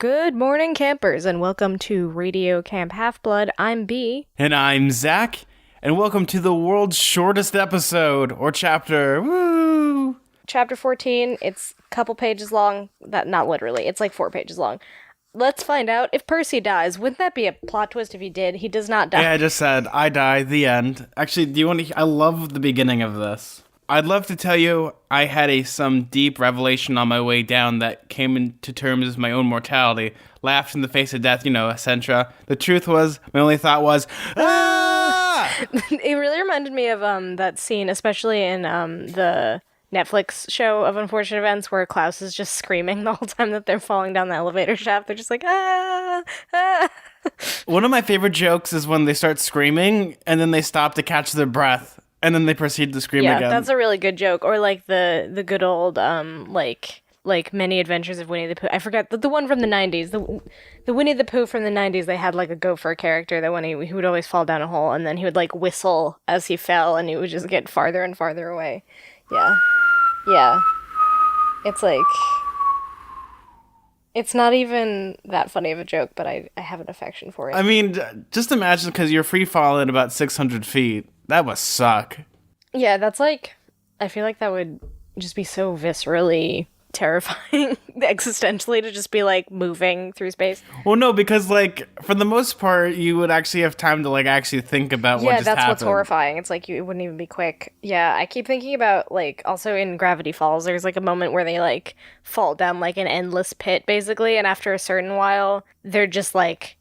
Good morning, campers, and welcome to Radio Camp Halfblood. I'm B. And I'm Zack, and welcome to the world's shortest episode, or chapter. Woo! Chapter 14, it's a couple pages long. Not literally, it's like 4 pages long. Let's find out if Percy dies. Wouldn't that be a plot twist if he did? He does not die. Yeah, I just said, I die, the end. Actually, do you want to... I love the beginning of this. I'd love to tell you I had some deep revelation on my way down that came into terms with my own mortality. Laughed in the face of death, etc. The truth was, my only thought was, ah! It really reminded me of that scene, especially in the Netflix show of Unfortunate Events, where Klaus is just screaming the whole time that they're falling down the elevator shaft. They're just like, ah, ah. One of my favorite jokes is when they start screaming, and then they stop to catch their breath. And then they proceed to scream again. Yeah, that's a really good joke. Or like the good old like Many Adventures of Winnie the Pooh. I forgot the one from the 90s. The Winnie the Pooh from the 90s. They had like a gopher character that when he would always fall down a hole, and then he would like whistle as he fell, and he would just get farther and farther away. Yeah. It's like, it's not even that funny of a joke, but I have an affection for it. I mean, just imagine, because you're free falling about 600 feet. That must suck. Yeah, that's like, I feel like that would just be so viscerally terrifying existentially to just be like moving through space. Well, no, because like for the most part, you would actually have time to like actually think about what just happened. Yeah, that's what's horrifying. It's like it wouldn't even be quick. Yeah, I keep thinking about like also in Gravity Falls, there's like a moment where they like fall down like an endless pit basically, and after a certain while, they're just like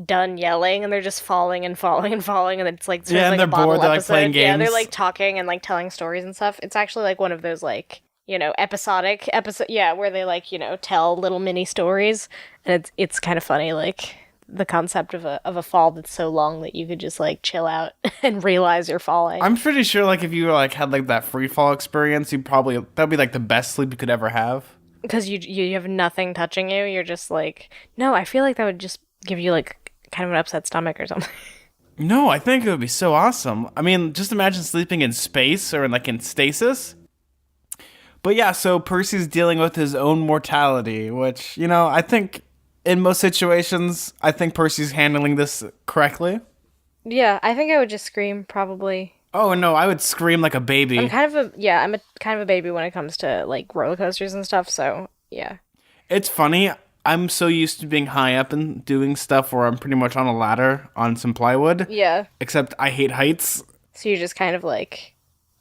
done yelling and they're just falling and falling and falling, and it's like yeah, and like they're bored. They're like playing games. Yeah, they're like talking and like telling stories and stuff. It's actually like one of those like episodic episode. Yeah, where they like tell little mini stories, and it's kind of funny like the concept of a fall that's so long that you could just like chill out and realize you're falling. I'm pretty sure like if you like had like that free fall experience, that'd be like the best sleep you could ever have. Because you have nothing touching you. You're just like, no, I feel like that would just give you like kind of an upset stomach or something. No, I think it would be so awesome. I mean, just imagine sleeping in space or in stasis. But yeah, so Percy's dealing with his own mortality, which, I think in most situations, I think Percy's handling this correctly. Yeah, I think I would just scream, probably. Oh, no, I would scream like a baby. I'm kind of a baby when it comes to, like, roller coasters and stuff, so, yeah. It's funny. I'm so used to being high up and doing stuff where I'm pretty much on a ladder on some plywood. Yeah. Except I hate heights. So you just kind of, like,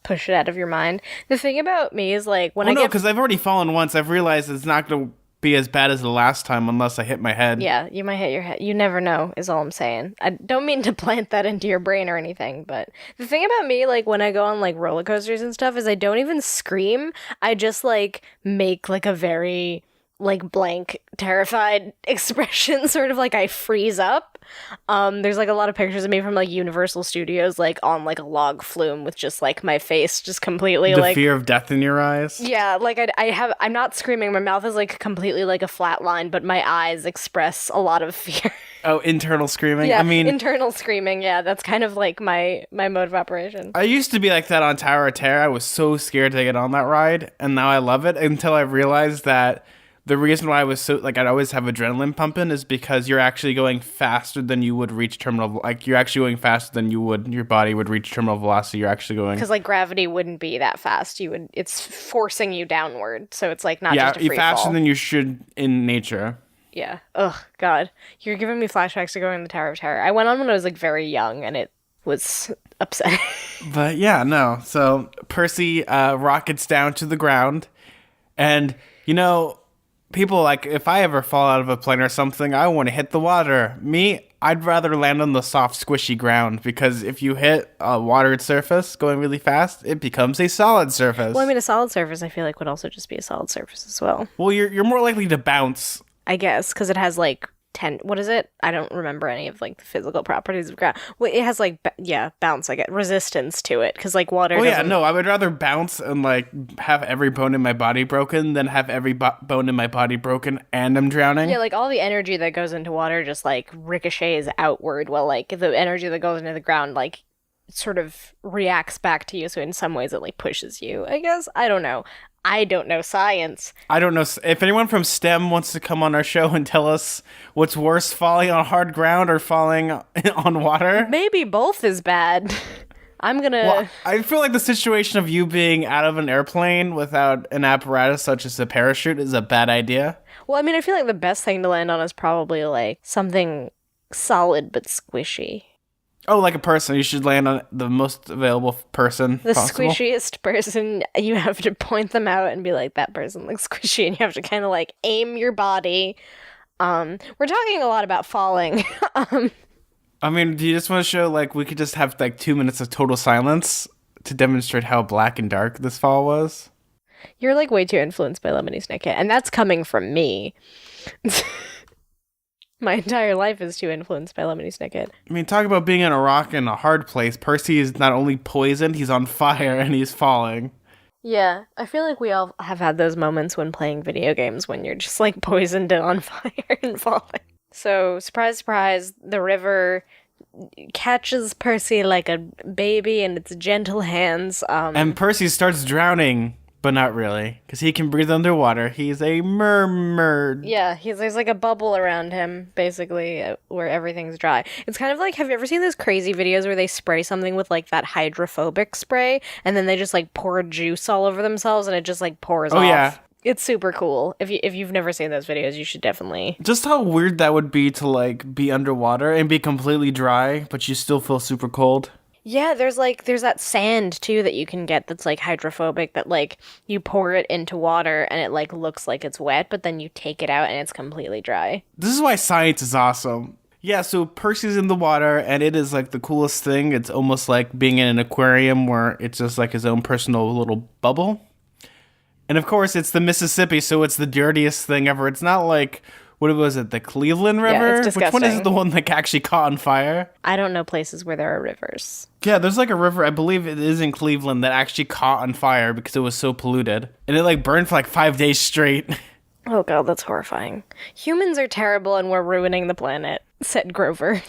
push it out of your mind. The thing about me is, like, when no, because I've already fallen once. I've realized it's not going to be as bad as the last time unless I hit my head. Yeah, you might hit your head. You never know, is all I'm saying. I don't mean to plant that into your brain or anything, but the thing about me, like, when I go on, like, roller coasters and stuff is I don't even scream. I just, like, make, like, a very like blank terrified expression, sort of like I freeze up. There's like a lot of pictures of me from like Universal Studios, like on like a log flume with just like my face just completely the like fear of death in your eyes. Yeah, like I'm not screaming, my mouth is like completely like a flat line, but my eyes express a lot of fear. Oh, internal screaming. Yeah, I mean, internal screaming. Yeah, that's kind of like my mode of operation. I used to be like that on Tower of Terror. I was so scared to get on that ride, and now I love it until I realized that the reason why I was so, like, I'd always have adrenaline pumping is because you're actually going faster than you would reach terminal, like, you're actually going faster than your body would reach terminal velocity. You're actually going... Because, like, gravity wouldn't be that fast. It's forcing you downward, so it's, like, not just a free fall. Yeah, faster than you should in nature. Yeah. Ugh, God. You're giving me flashbacks to going on the Tower of Terror. I went on when I was, like, very young, and it was upsetting. But, yeah, no. So, Percy rockets down to the ground, and, people, like, if I ever fall out of a plane or something, I want to hit the water. Me, I'd rather land on the soft, squishy ground, because if you hit a watered surface going really fast, it becomes a solid surface. Well, I mean, a solid surface, I feel like, would also just be a solid surface as well. Well, you're more likely to bounce. I guess, because it has, like, what is it? I don't remember any of, like, the physical properties of ground. Well, it has, like, bounce, I get resistance to it, because, like, water I would rather bounce and, like, have every bone in my body broken than have every bone in my body broken and I'm drowning. Yeah, like, all the energy that goes into water just, like, ricochets outward, while, like, the energy that goes into the ground, like, sort of reacts back to you. So in some ways it like pushes you, I guess. I don't know. I don't know science. I don't know if anyone from STEM wants to come on our show and tell us what's worse, falling on hard ground or falling on water. Maybe both is bad. I'm gonna. Well, I feel like the situation of you being out of an airplane without an apparatus such as a parachute is a bad idea. Well, I mean, I feel like the best thing to land on is probably like something solid but squishy. Oh, like a person. You should land on the most available person The possible. squishiest person, you have to point them out and be like, that person looks squishy, and you have to kind of like aim your body. We're talking a lot about falling. I mean, do you just want to show, like, we could just have, like, 2 minutes of total silence to demonstrate how black and dark this fall was? You're like way too influenced by Lemony Snicket, and that's coming from me. My entire life is too influenced by Lemony Snicket. I mean, talk about being in a rock in a hard place. Percy is not only poisoned, he's on fire and he's falling. Yeah, I feel like we all have had those moments when playing video games when you're just like poisoned and on fire and falling. So, surprise, surprise, the river catches Percy like a baby in its gentle hands. And Percy starts drowning, but not really, because he can breathe underwater. He's a mermaid. Yeah, there's like a bubble around him, basically, where everything's dry. It's kind of like, have you ever seen those crazy videos where they spray something with like that hydrophobic spray, and then they just like pour juice all over themselves, and it just like pours off? Yeah. It's super cool. If you've never seen those videos, you should definitely. Just how weird that would be to, like, be underwater and be completely dry, but you still feel super cold. Yeah, there's that sand too that you can get that's like hydrophobic, that like you pour it into water and it like looks like it's wet, but then you take it out and it's completely dry. This is why science is awesome. Yeah, so Percy's in the water, and it is, like, the coolest thing. It's almost like being in an aquarium where it's just, like, his own personal little bubble. And, of course, it's the Mississippi, so it's the dirtiest thing ever. It's not like, what was it, the Cleveland River? Yeah, it's disgusting. Which one is the one that actually caught on fire? I don't know places where there are rivers. Yeah, there's, like, a river, I believe it is in Cleveland, that actually caught on fire because it was so polluted. And it, like, burned for, like, 5 days straight. Oh god, that's horrifying. Humans are terrible and we're ruining the planet, said Grover.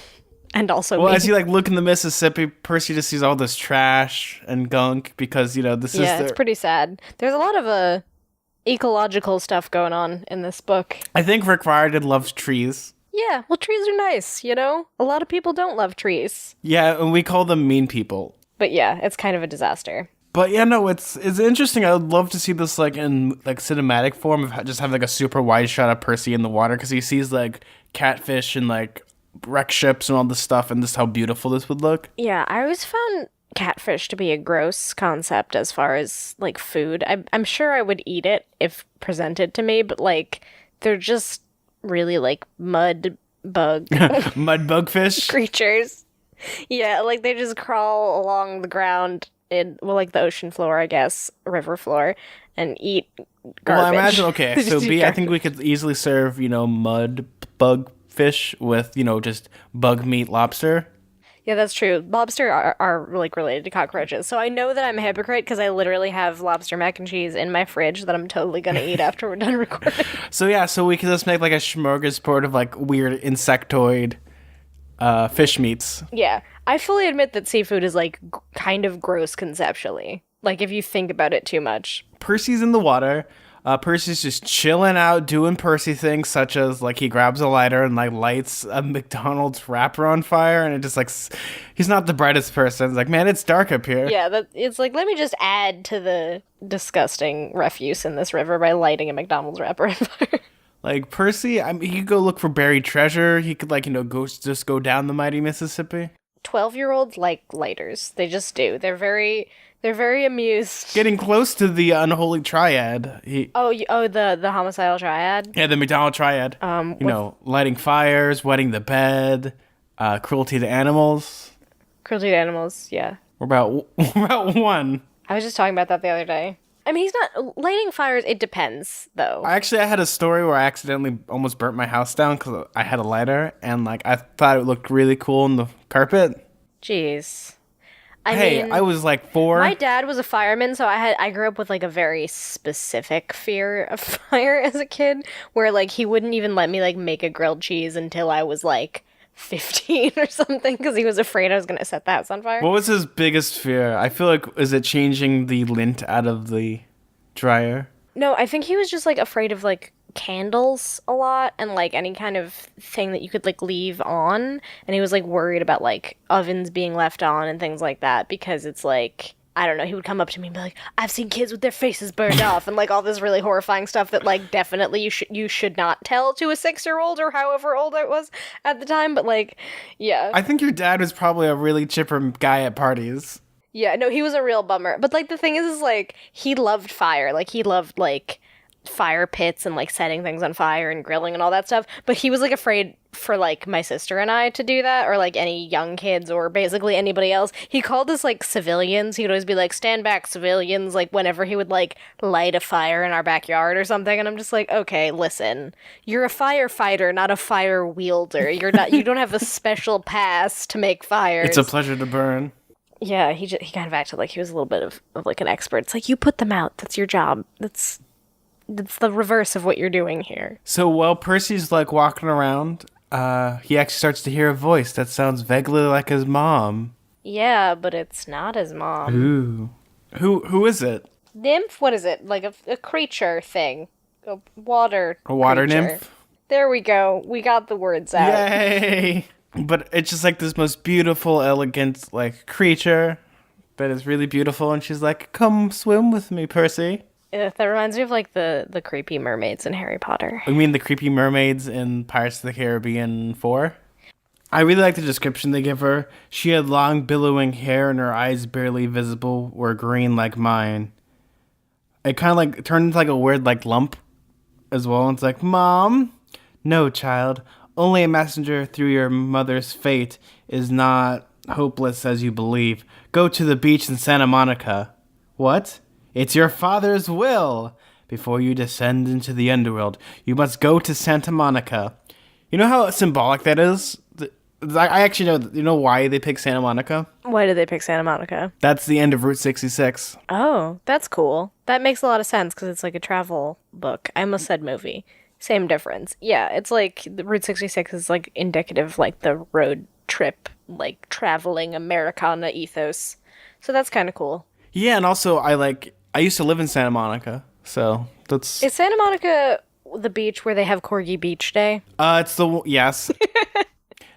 And also Well, me. as you, like, look in the Mississippi, Percy just sees all this trash and gunk because, you know, this is Yeah, it's pretty sad. There's a lot of ecological stuff going on in this book. I think Rick Riordan loves trees. Yeah, well, trees are nice, you know? A lot of people don't love trees. Yeah, and we call them mean people. But yeah, it's kind of a disaster. But yeah, no, it's interesting. I would love to see this, like, in, like, cinematic form of just have, like, a super wide shot of Percy in the water, because he sees, like, catfish and, like, wreck ships and all this stuff, and just how beautiful this would look. Yeah, I always found catfish to be a gross concept as far as, like, food. I'm sure I would eat it if presented to me, but, like, they're just really, like, mud bug Mud bugfish. creatures. Yeah, like, they just crawl along the ground in, well, like, the ocean floor, I guess, river floor, and eat garbage. Well, I imagine, okay, They so just eat B, I garbage. think we could easily serve, you know, mud bug fish with, you know, just bug meat lobster. Yeah, that's true. Lobster are like related to cockroaches. So I know that I'm a hypocrite because I literally have lobster mac and cheese in my fridge that I'm totally gonna eat after we're done recording. So yeah, so we could just make, like, a smorgasbord of, like, weird insectoid fish meats. Yeah, I fully admit that seafood is like kind of gross conceptually. Like if you think about it too much. Percy's in the water. Percy's just chilling out, doing Percy things, such as, like, he grabs a lighter and, like, lights a McDonald's wrapper on fire, and it just, like, he's not the brightest person. It's like, man, it's dark up here. Yeah, it's like, let me just add to the disgusting refuse in this river by lighting a McDonald's wrapper on fire. Like, Percy, I mean, he could go look for buried treasure. He could, like, you know, go down the mighty Mississippi. 12-year-olds like lighters. They just do. They're very amused. Getting close to the unholy triad. The homicidal triad. Yeah, the McDonald triad. You know, lighting fires, wetting the bed, cruelty to animals. Cruelty to animals, yeah. We're about one. I was just talking about that the other day. I mean, he's not lighting fires. It depends, though. I had a story where I accidentally almost burnt my house down because I had a lighter, and, like, I thought it looked really cool on the carpet. Jeez. I was like 4. My dad was a fireman, so I grew up with like a very specific fear of fire as a kid, where like he wouldn't even let me like make a grilled cheese until I was like 15 or something because he was afraid I was going to set the house on fire. What was his biggest fear? I feel like, is it changing the lint out of the dryer? No, I think he was just like afraid of like candles a lot and like any kind of thing that you could like leave on. And he was like worried about like ovens being left on and things like that because it's like, I don't know, he would come up to me and be like, I've seen kids with their faces burned off and like all this really horrifying stuff that like definitely you should not tell to a 6-year-old or however old I was at the time. But like, yeah. I think your dad was probably a really chipper guy at parties. Yeah, no, he was a real bummer. But like the thing is like he loved fire. Like he loved like fire pits and like setting things on fire and grilling and all that stuff. But he was like afraid for like my sister and I to do that or like any young kids or basically anybody else. He called us like civilians. He would always be like, stand back, civilians, like whenever he would like light a fire in our backyard or something. And I'm just like, okay, listen, you're a firefighter, not a fire wielder. You don't have a special pass to make fires. It's a pleasure to burn. Yeah, he kind of acted like he was a little bit of like an expert. It's like, you put them out. That's your job. That's the reverse of what you're doing here. So while Percy's like walking around, he actually starts to hear a voice that sounds vaguely like his mom. Yeah, but it's not his mom. Ooh. Who is it? Nymph? What is it? Like a creature thing. A water water creature. nymph? There we go. We got the words out. Yay! But it's just like this most beautiful, elegant, like, creature that is really beautiful. And she's like, come swim with me, Percy. That reminds me of like the creepy mermaids in Harry Potter. I mean the creepy mermaids in Pirates of the Caribbean 4? I really like the description they give her. She had long, billowing hair and her eyes barely visible were green like mine. It kind of like turned into like a weird like lump as well. And it's like, Mom? No, child. Only a messenger through your mother's fate is not hopeless as you believe. Go to the beach in Santa Monica. What? It's your father's will. Before you descend into the underworld, you must go to Santa Monica. You know how symbolic that is? I actually know. You know why they picked Santa Monica? Why did they pick Santa Monica? That's the end of Route 66. Oh, that's cool. That makes a lot of sense because it's like a travel book. I almost said movie. Same difference. Yeah, it's like the Route 66 is like indicative of like the road trip, like traveling Americana ethos. So that's kind of cool. Yeah, and also I used to live in Santa Monica, so that's... Is Santa Monica the beach where they have Corgi Beach Day? Yes.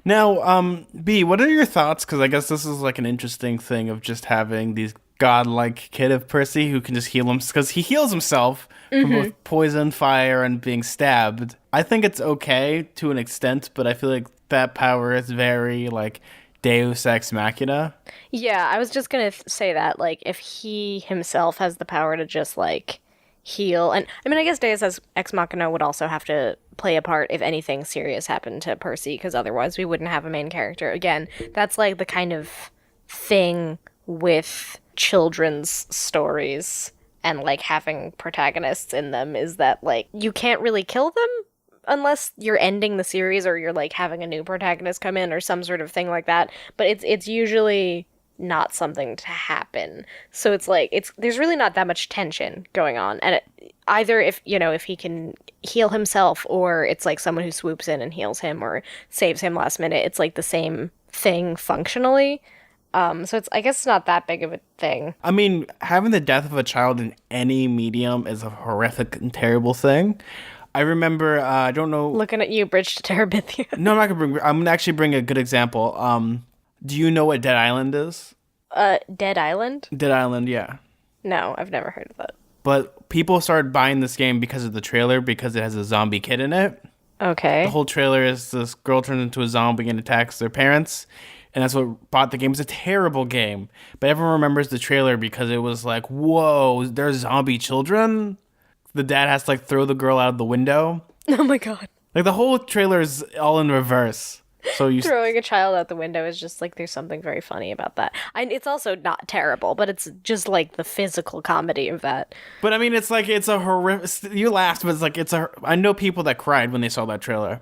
Now, B, what are your thoughts? Because I guess this is like an interesting thing of just having these godlike kid of Percy who can just heal him, because he heals himself from both poison, fire, and being stabbed. I think it's okay to an extent, but I feel like that power is very like Deus Ex Machina. Yeah, I was just gonna say that, like, if he himself has the power to just, like, heal, and, I mean, I guess Deus Ex Machina would also have to play a part if anything serious happened to Percy, because otherwise we wouldn't have a main character. Again, that's, like, the kind of thing with children's stories and, like, having protagonists in them, is that, like, you can't really kill them unless you're ending the series or you're like having a new protagonist come in or some sort of thing like that, but it's usually not something to happen. So it's like there's really not that much tension going on, and either if he can heal himself or it's like someone who swoops in and heals him or saves him last minute, it's like the same thing functionally. So I guess it's not that big of a thing. I mean, having the death of a child in any medium is a horrific and terrible thing. I remember, I don't know... Looking at you, Bridge to Terabithia. No, I'm going to actually bring a good example. Do you know what Dead Island is? Dead Island? Dead Island, yeah. No, I've never heard of that. But people started buying this game because of the trailer, because it has a zombie kid in it. Okay. The whole trailer is this girl turns into a zombie and attacks their parents. And that's what bought the game. It's a terrible game. But everyone remembers the trailer because it was like, whoa, there's zombie children? The dad has to like throw the girl out of the window. Oh my god. Like the whole trailer is all in reverse. So you throwing a child out the window is just like there's something very funny about that. It's also not terrible, but it's just like the physical comedy of that. But I mean, it's like it's a horrific. You laughed, but it's like I know people that cried when they saw that trailer.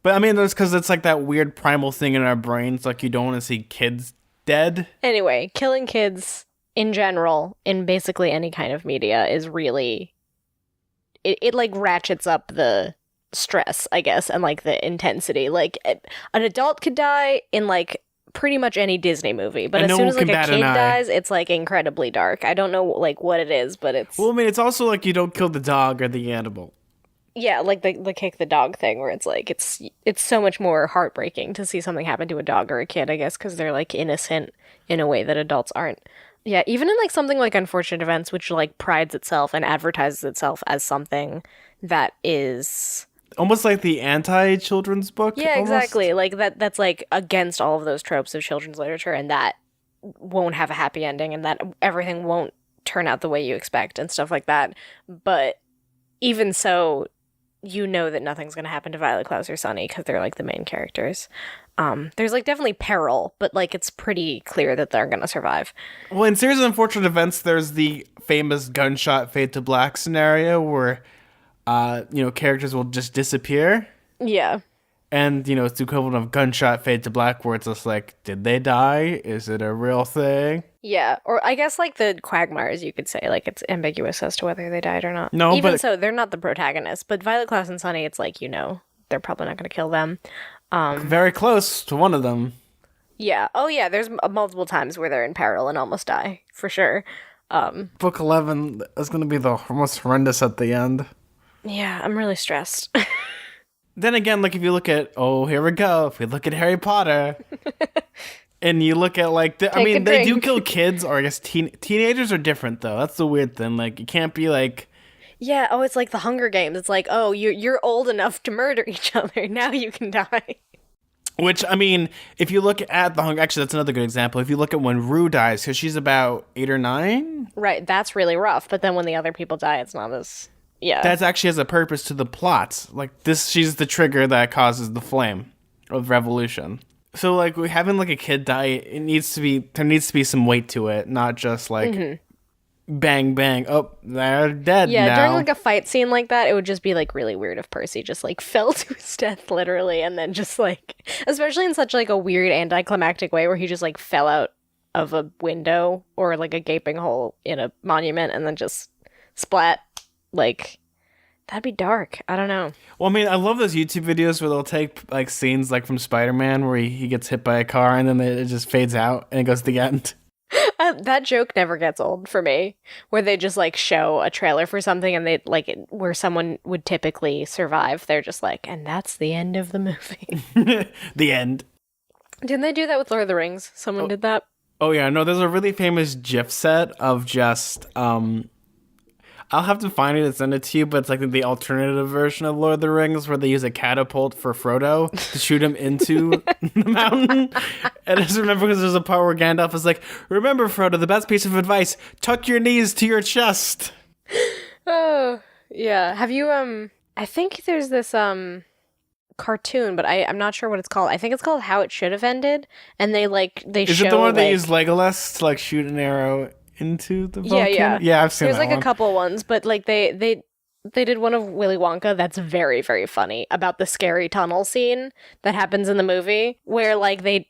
But I mean, that's because it's like that weird primal thing in our brains, like you don't want to see kids dead. Anyway, killing kids in general in basically any kind of media is really. It like ratchets up the stress, I guess, and like the intensity. Like an adult could die in like pretty much any Disney movie, but And as no soon one as like can a bat an kid eye. dies, it's like incredibly dark. I don't know like what it is, but it's Well, I mean, it's also like you don't kill the dog or the animal. yeah, like the kick the dog thing where it's like it's so much more heartbreaking to see something happen to a dog or a kid, I guess, because they're like innocent in a way that adults aren't. Yeah, even in like something like Unfortunate Events, which like prides itself and advertises itself as something that is Almost like the anti-children's book, yeah, almost. exactly. Like that's like against all of those tropes of children's literature and that won't have a happy ending and that everything won't turn out the way you expect and stuff like that. But even so, you know that nothing's going to happen to Violet, Klaus, or Sunny because they're like the main characters. There's like definitely peril, but like it's pretty clear that they're going to survive. Well, in Series of Unfortunate Events, there's the famous gunshot fade to black scenario where, characters will just disappear. Yeah. And, it's the equivalent of gunshot fade to black where it's just like, did they die? Is it a real thing? Yeah, or I guess like the Quagmires, you could say, like it's ambiguous as to whether they died or not. No, Even but- so, they're not the protagonists. But Violet, Klaus, and Sunny, it's like, they're probably not going to kill them. Very close to one of them. Yeah. Oh, yeah, there's multiple times where they're in peril and almost die, for sure. Book 11 is going to be the most horrendous at the end. Yeah, I'm really stressed. Then again, like if you look at, here we go. If we look at Harry Potter, and you look at like, a they do drink. kill kids, or I guess teenagers are different though. That's the weird thing. Like you can't be like, Yeah, oh, it's like the Hunger Games. It's like, oh, you're old enough to murder each other. Now you can die. which I mean, if you look at the Hunger, actually that's another good example. If you look at when Rue dies, because she's about 8 or 9. Right, that's really rough. But then when the other people die, it's not as yeah. That actually has a purpose to the plot. Like this, she's the trigger that causes the flame of revolution. So like having like a kid die, there needs to be some weight to it, not just like bang bang. Oh, they're dead Yeah, now. during like a fight scene like that, it would just be like really weird if Percy just like fell to his death literally and then just like especially in such like a weird anticlimactic way where he just like fell out of a window or like a gaping hole in a monument and then just splat. Like that'd be dark. I don't know. Well, I mean, I love those YouTube videos where they'll take like scenes like from Spider-Man where he gets hit by a car and then it just fades out and it goes to the end. That joke never gets old for me, where they just like show a trailer for something and they like where someone would typically survive. They're just like, and that's the end of the movie. The end. Didn't they do that with Lord of the Rings? Someone did that. Oh yeah, no, there's a really famous GIF set of just I'll have to find it and send it to you, but it's like the alternative version of Lord of the Rings where they use a catapult for Frodo to shoot him into the mountain. And I just remember because there's a part where Gandalf is like, remember, Frodo, the best piece of advice, tuck your knees to your chest. Oh, yeah. Have you, I think there's this, cartoon, but I'm not sure what it's called. I think it's called How It Should Have Ended. And they Is show, it the one like, they use Legolas to like shoot an arrow into the Yeah, volcano? yeah. Yeah, I've seen There's that like one. a couple ones, but like they did one of Willy Wonka that's very, very funny about the scary tunnel scene that happens in the movie where like they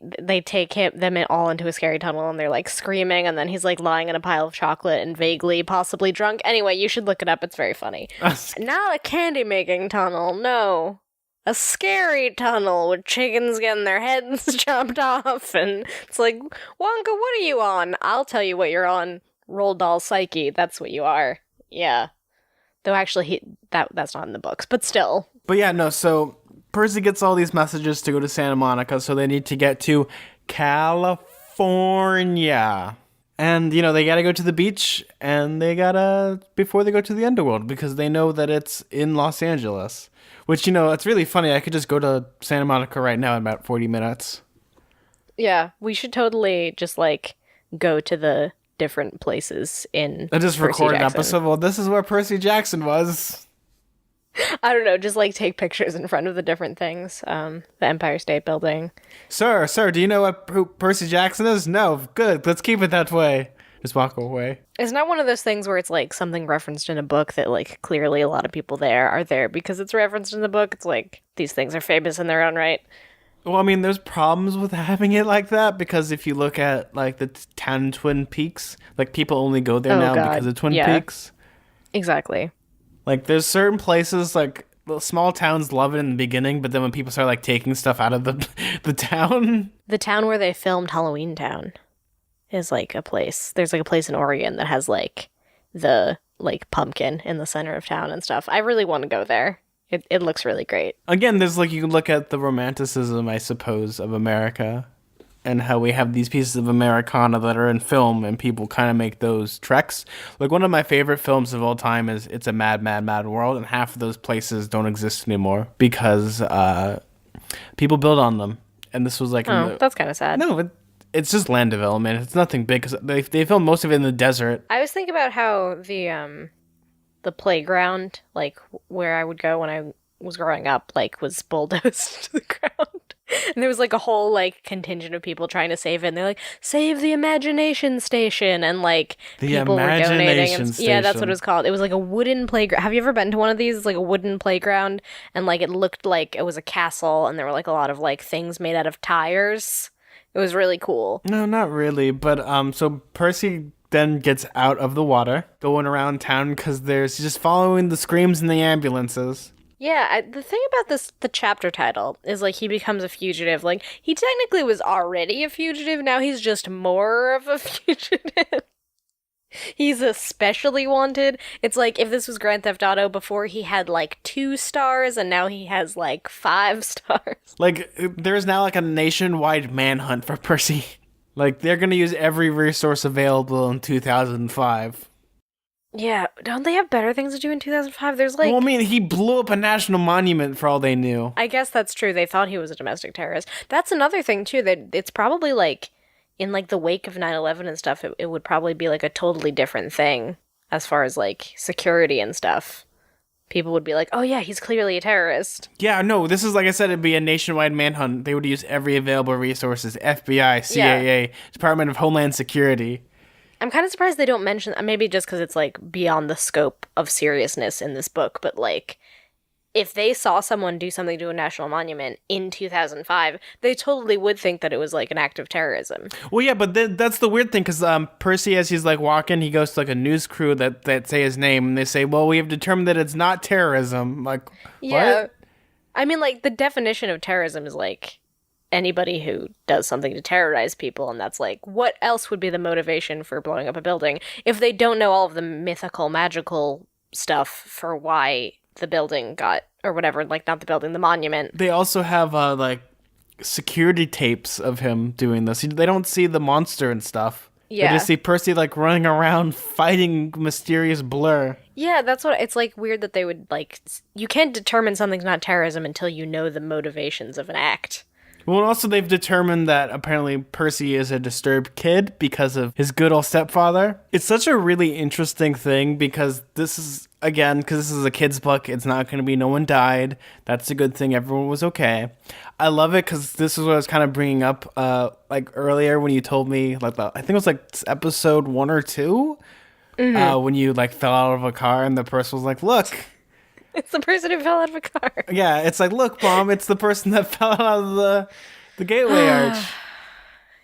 take them all into a scary tunnel and they're like screaming and then he's like lying in a pile of chocolate and vaguely possibly drunk. Anyway, you should look it up. It's very funny. Not a candy making tunnel, no. A scary tunnel with chickens getting their heads chopped off and it's like, Wonka, what are you on? I'll tell you what you're on. Roald Dahl Psyche, that's what you are. Yeah. Though actually that's not in the books, but still. But yeah, no, so Percy gets all these messages to go to Santa Monica, so they need to get to California. And, they gotta go to the beach, and before they go to the underworld, because they know that it's in Los Angeles. Which, it's really funny. I could just go to Santa Monica right now in about 40 minutes. Yeah, we should totally just, like, go to the different places in I just Percy record an Jackson. episode. Well, this is where Percy Jackson was. I don't know, just, like, take pictures in front of the different things. The Empire State Building. Sir, do you know who Percy Jackson is? No, good. Let's keep it that way. Just walk away. It's not one of those things where it's, like, something referenced in a book that, like, clearly a lot of people there are there because it's referenced in the book. It's like, these things are famous in their own right. Well, I mean, there's problems with having it like that because if you look at, like, the town Twin Peaks, like, people only go there Oh, now God. because of Twin Yeah. Peaks. Exactly. Like, there's certain places, like, the small towns love it in the beginning, but then when people start like taking stuff out of the the town. The town where they filmed Halloween Town is like a place. There's like a place in Oregon that has like the like pumpkin in the center of town and stuff. I really want to go there. It looks really great. Again, there's like you can look at the romanticism, I suppose, of America and how we have these pieces of Americana that are in film and people kind of make those treks. Like one of my favorite films of all time is It's a Mad, Mad, Mad World, and half of those places don't exist anymore because people build on them. And this was like... that's kind of sad. No, it's just land development. It's nothing big because they filmed most of it in the desert. I was thinking about how the playground, like where I would go when I was growing up, like was bulldozed to the ground. And there was like a whole like contingent of people trying to save it. And they're like, save the imagination station. And like people were donating. And, yeah, that's what it was called. It was like a wooden playground. Have you ever been to one of these? It's like a wooden playground. And like it looked like it was a castle. And there were like a lot of like things made out of tires. It was really cool. No, not really. But so Percy then gets out of the water, going around town because there's just following the screams in the ambulances. Yeah, the thing about the chapter title is, like, he becomes a fugitive. Like, he technically was already a fugitive, now he's just more of a fugitive. He's especially wanted. It's like if this was Grand Theft Auto, before he had, like, 2 stars, and now he has, like, 5 stars. Like, there's now, like, a nationwide manhunt for Percy. Like, they're gonna use every resource available in 2005. Yeah, don't they have better things to do in 2005? There's like... Well, I mean, he blew up a national monument for all they knew. I guess that's true. They thought he was a domestic terrorist. That's another thing, too, that it's probably like, in like the wake of 9/11 and stuff, it would probably be like a totally different thing as far as like security and stuff. People would be like, oh yeah, he's clearly a terrorist. Yeah, no, this is, like I said, it'd be a nationwide manhunt. They would use every available resources. FBI, CIA, Department of Homeland Security. I'm kind of surprised they don't mention, maybe just because it's, like, beyond the scope of seriousness in this book, but, like, if they saw someone do something to a national monument in 2005, they totally would think that it was, like, an act of terrorism. Well, yeah, but that's the weird thing, because Percy, as he's, like, walking, he goes to, like, a news crew that say his name, and they say, well, we have determined that it's not terrorism. Like, yeah. What? I mean, like, the definition of terrorism is, like, anybody who does something to terrorize people, and that's like, what else would be the motivation for blowing up a building if they don't know all of the mythical, magical stuff for why the building got, or whatever, like, not the building, the monument. They also have, like, security tapes of him doing this. They don't see the monster and stuff. Yeah. They just see Percy, like, running around fighting mysterious blur. Yeah, that's what, it's, like, weird that they would, like, you can't determine something's not terrorism until you know the motivations of an act. Well, and also they've determined that apparently Percy is a disturbed kid because of his good old stepfather. It's such a really interesting thing because this is, again, because this is a kid's book, it's not going to be no one died. That's a good thing. Everyone was okay. I love it because this is what I was kind of bringing up like earlier when you told me, like, I think it was like episode 1 or 2, when you like fell out of a car and the person was like, look. It's the person who fell out of a car. Yeah, it's like, look, Mom, it's the person that fell out of the gateway arch.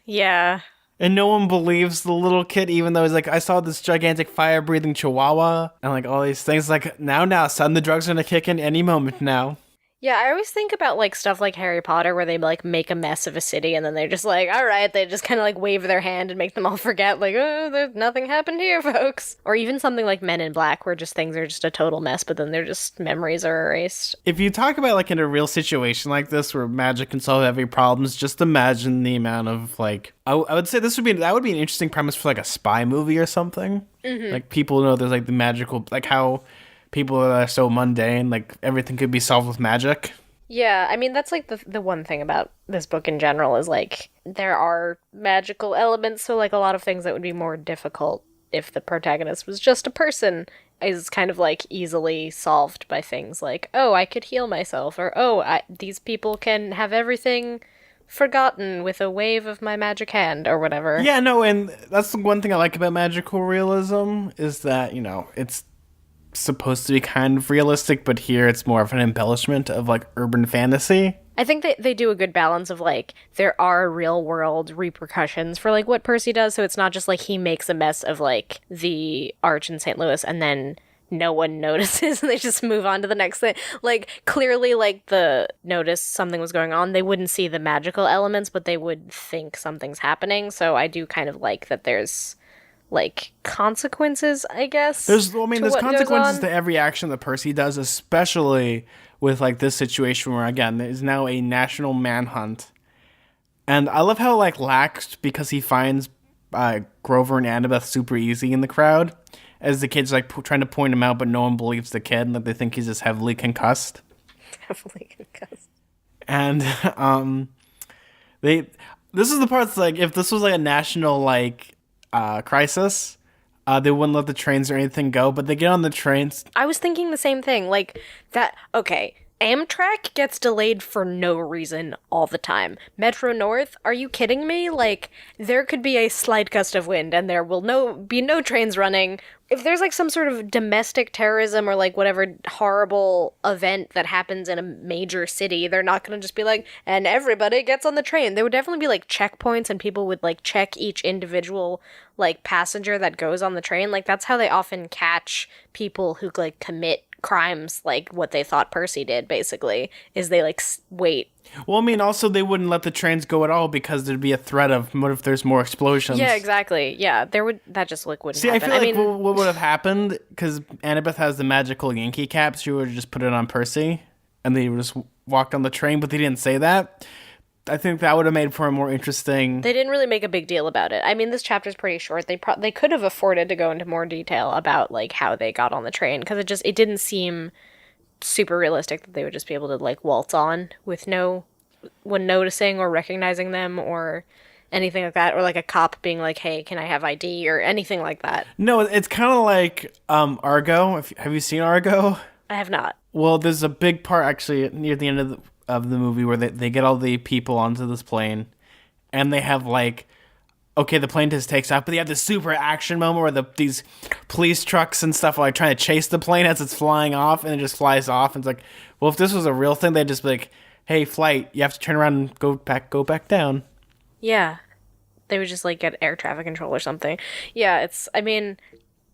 Yeah. And no one believes the little kid, even though he's like, I saw this gigantic fire-breathing chihuahua and like all these things. Like, now, son, the drugs are gonna kick in any moment now. Yeah, I always think about, like, stuff like Harry Potter where they, like, make a mess of a city and then they're just like, all right, they just kind of, like, wave their hand and make them all forget, like, oh, there's nothing happened here, folks. Or even something like Men in Black where just things are just a total mess, but then they're just, memories are erased. If you talk about, like, in a real situation like this where magic can solve every problem, just imagine the amount of, like, I would say that would be an interesting premise for, like, a spy movie or something. Mm-hmm. Like, people know there's, like, the magical, like, how people are so mundane, like, everything could be solved with magic. Yeah, I mean, that's, like, the one thing about this book in general is, like, there are magical elements, so, like, a lot of things that would be more difficult if the protagonist was just a person is kind of, like, easily solved by things like, oh, I could heal myself, or, oh, these people can have everything forgotten with a wave of my magic hand, or whatever. Yeah, no, and that's the one thing I like about magical realism, is that, you know, it's supposed to be kind of realistic, but here it's more of an embellishment of, like, urban fantasy. I think they do a good balance of, like, there are real world repercussions for, like, what Percy does, so it's not just, like, he makes a mess of, like, the arch in St. Louis and then no one notices and they just move on to the next thing. Like, clearly, like, the notice something was going on. They wouldn't see the magical elements, but they would think something's happening. So I do kind of like that there's, like, consequences, I guess. There's consequences to every action that Percy does, especially with, like, this situation where, again, there's now a national manhunt. And I love how, like, laxed, because he finds Grover and Annabeth super easy in the crowd, as the kid's, like, trying to point him out, but no one believes the kid, and that they think he's just heavily concussed. Heavily concussed. And, this is the part that's, like, if this was, like, a national, like, crisis, they wouldn't let the trains or anything go, but they get on the trains. I was thinking the same thing. Like, that, okay, Amtrak gets delayed for no reason all the time. Metro North, are you kidding me? Like, there could be a slight gust of wind and there will be no trains running. If there's, like, some sort of domestic terrorism or, like, whatever horrible event that happens in a major city, they're not going to just be like, and everybody gets on the train. There would definitely be, like, checkpoints, and people would, like, check each individual, like, passenger that goes on the train. Like, that's how they often catch people who, like, commit crimes, like what they thought Percy did, basically, is they, like, wait. Well, I mean, also, they wouldn't let the trains go at all because there'd be a threat of what if there's more explosions. Yeah, exactly. Yeah, that just, like, wouldn't happen. I feel like what would have happened, because Annabeth has the magical Yankee cap, she would have just put it on Percy, and they would just walked on the train, but they didn't say that. I think that would have made for a more interesting... They didn't really make a big deal about it. I mean, this chapter's pretty short. They could have afforded to go into more detail about, like, how they got on the train, because it didn't seem super realistic that they would just be able to, like, waltz on with no one noticing or recognizing them or anything like that, or, like, a cop being like, hey, can I have ID, or anything like that. No, it's kind of like Argo. Have you seen Argo? I have not. Well, there's a big part, actually, near the end of the movie where they get all the people onto this plane, and they have, like, okay, the plane just takes off, but they have this super action moment where these police trucks and stuff are, like, trying to chase the plane as it's flying off, and it just flies off, and it's like, well, if this was a real thing, they'd just be like, hey, flight, you have to turn around and go back down. Yeah. They would just, like, get air traffic control or something. Yeah,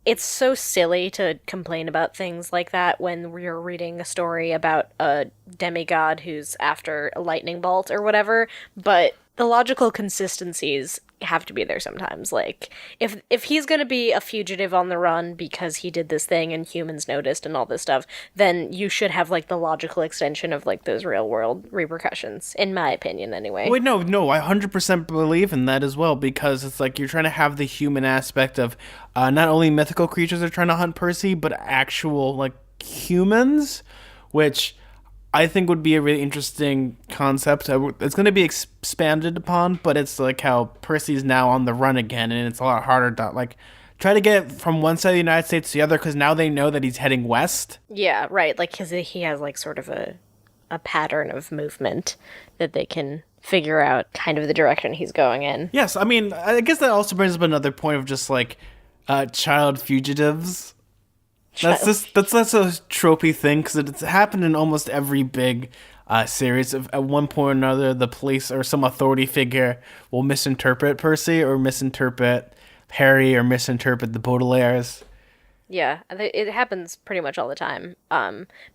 it's so silly to complain about things like that when you're reading a story about a demigod who's after a lightning bolt or whatever, but the logical consistencies have to be there sometimes. Like, if he's gonna be a fugitive on the run because he did this thing and humans noticed and all this stuff, then you should have, like, the logical extension of, like, those real world repercussions, in my opinion, anyway. Wait, no, I 100% believe in that as well, because it's like you're trying to have the human aspect of not only mythical creatures are trying to hunt Percy, but actual, like, humans, which I think would be a really interesting concept. It's going to be expanded upon, but it's like how Percy's now on the run again, and it's a lot harder to, like, try to get from one side of the United States to the other, because now they know that he's heading west. Yeah, right. Like, because he has, like, sort of a pattern of movement that they can figure out kind of the direction he's going in. Yes, I mean, I guess that also brings up another point of just, like, child fugitives. That's a tropey thing, because it's happened in almost every big series. At one point or another, the police or some authority figure will misinterpret Percy or misinterpret Harry or misinterpret the Baudelaires. Yeah, it happens pretty much all the time.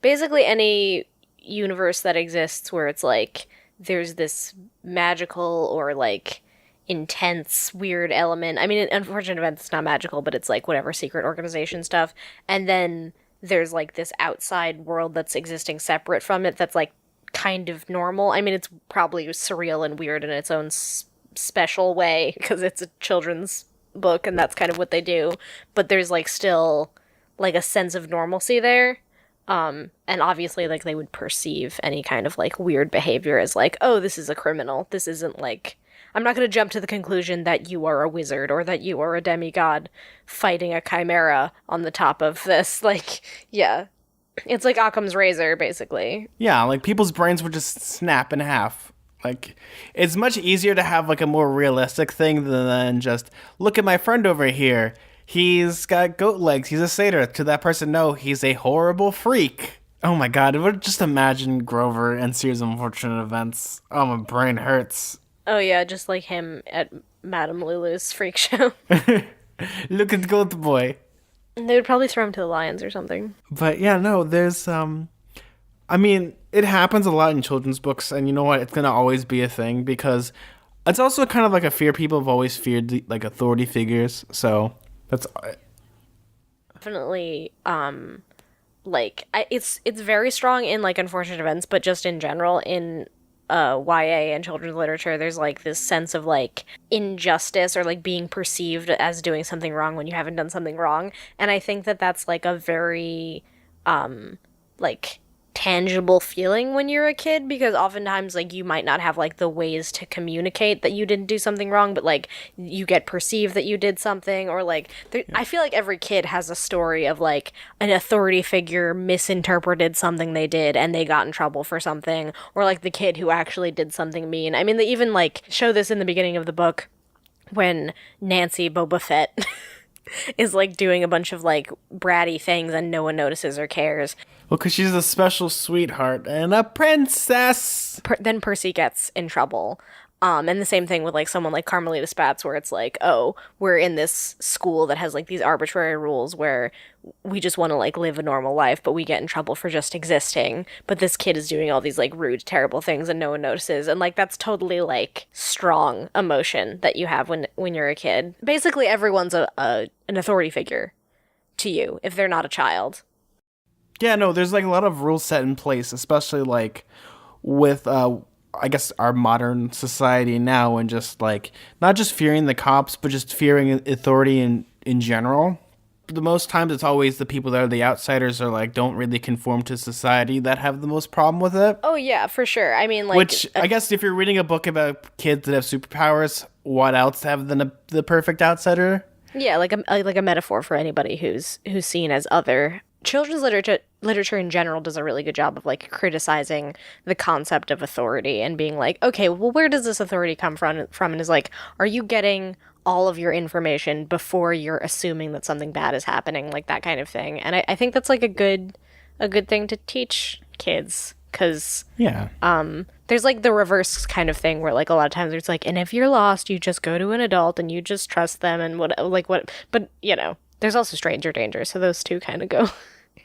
Basically any universe that exists where it's like there's this magical or, like, intense weird element. I mean, Unfortunate Events, it's not magical, but it's, like, whatever secret organization stuff, and then there's, like, this outside world that's existing separate from it that's, like, kind of normal. I mean, it's probably surreal and weird in its own special way because it's a children's book and that's kind of what they do, but there's, like, still, like, a sense of normalcy there. And obviously, like, they would perceive any kind of, like, weird behavior as, like, oh, this is a criminal. This isn't, like, I'm not going to jump to the conclusion that you are a wizard or that you are a demigod fighting a chimera on the top of this. Like, yeah. It's like Occam's razor, basically. Yeah, like, people's brains would just snap in half. Like, it's much easier to have, like, a more realistic thing than just, look at my friend over here. He's got goat legs. He's a satyr. To that person, no, he's a horrible freak. Oh my god, just imagine Grover and Series of Unfortunate Events. Oh, my brain hurts. Oh yeah, just like him at Madame Lulu's freak show. Look at Goat Boy. They would probably throw him to the lions or something. But yeah, no, there's I mean, it happens a lot in children's books, and you know what? It's gonna always be a thing because it's also kind of like a fear people have always feared, like authority figures. So that's Definitely, it's very strong in like unfortunate events, but just in general in YA and children's literature, there's like this sense of like injustice or like being perceived as doing something wrong when you haven't done something wrong, and I think that that's like a very like tangible feeling when you're a kid, because oftentimes like you might not have like the ways to communicate that you didn't do something wrong, but like you get perceived that you did something, or like I feel like every kid has a story of like an authority figure misinterpreted something they did and they got in trouble for something, or like the kid who actually did something mean. I mean, they even like show this in the beginning of the book when Nancy Boba Fett is like doing a bunch of like bratty things and no one notices or cares. well, because she's a special sweetheart and a princess. Then Percy gets in trouble. And the same thing with like someone like Carmelita Spatz, where it's like, oh, we're in this school that has like these arbitrary rules where we just want to like live a normal life, but we get in trouble for just existing. But this kid is doing all these like rude, terrible things and no one notices. And like that's totally like strong emotion that you have when you're a kid. Basically, everyone's an authority figure to you if they're not a child. Yeah, no, there's like a lot of rules set in place, especially like with I guess our modern society now, and just like not just fearing the cops, but just fearing authority in general. The most times it's always the people that are the outsiders or like don't really conform to society that have the most problem with it. Oh yeah, for sure. I mean, like, which I guess if you're reading a book about kids that have superpowers, what else have than the perfect outsider? Yeah, like a metaphor for anybody who's seen as other. Children's literature in general does a really good job of like criticizing the concept of authority and being like, okay, well, where does this authority come from? And is like, are you getting all of your information before you're assuming that something bad is happening, like that kind of thing. And I think that's like a good thing to teach kids, because yeah, there's like the reverse kind of thing where like a lot of times it's like, and if you're lost, you just go to an adult and you just trust them and what, but you know, there's also stranger danger, so those two kind of go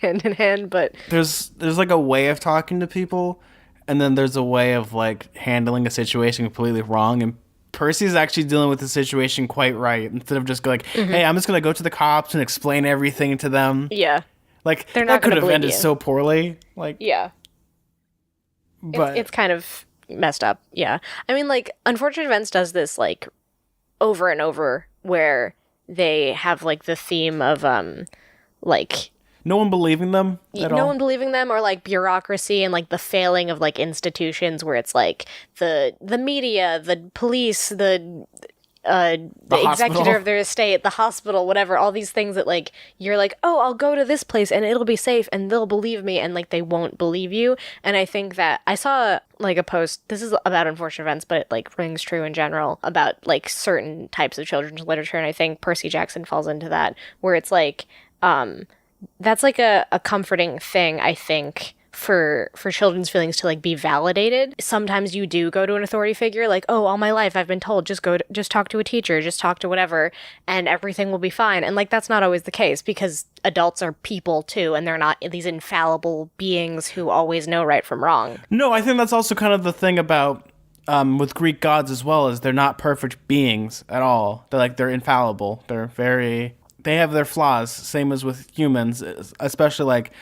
hand in hand. But there's like a way of talking to people, and then there's a way of like handling a situation completely wrong, and Percy's actually dealing with the situation quite right, instead of just like, hey, I'm just gonna go to the cops and explain everything to them. Yeah, like they're not that could have ended you so poorly. Like, yeah, but it's kind of messed up. Yeah, I mean, like, Unfortunate Events does this like over and over, where they have like the theme of like no one believing them at all. No one believing them, or like bureaucracy and like the failing of like institutions, where it's like the media, the police, the executor of their estate, the hospital, whatever, all these things that like you're like, oh, I'll go to this place and it'll be safe and they'll believe me, and like they won't believe you. And I think that I saw like a post, this is about Unfortunate Events, but it like rings true in general about like certain types of children's literature, and I think Percy Jackson falls into that, where it's like that's like a comforting thing, I think, for children's feelings to like be validated. Sometimes you do go to an authority figure, like, oh, all my life I've been told just talk to a teacher, just talk to whatever, and everything will be fine. And like that's not always the case, because adults are people too, and they're not these infallible beings who always know right from wrong. No, I think that's also kind of the thing about with Greek gods as well, is they're not perfect beings at all. They're infallible. They have their flaws, same as with humans, especially like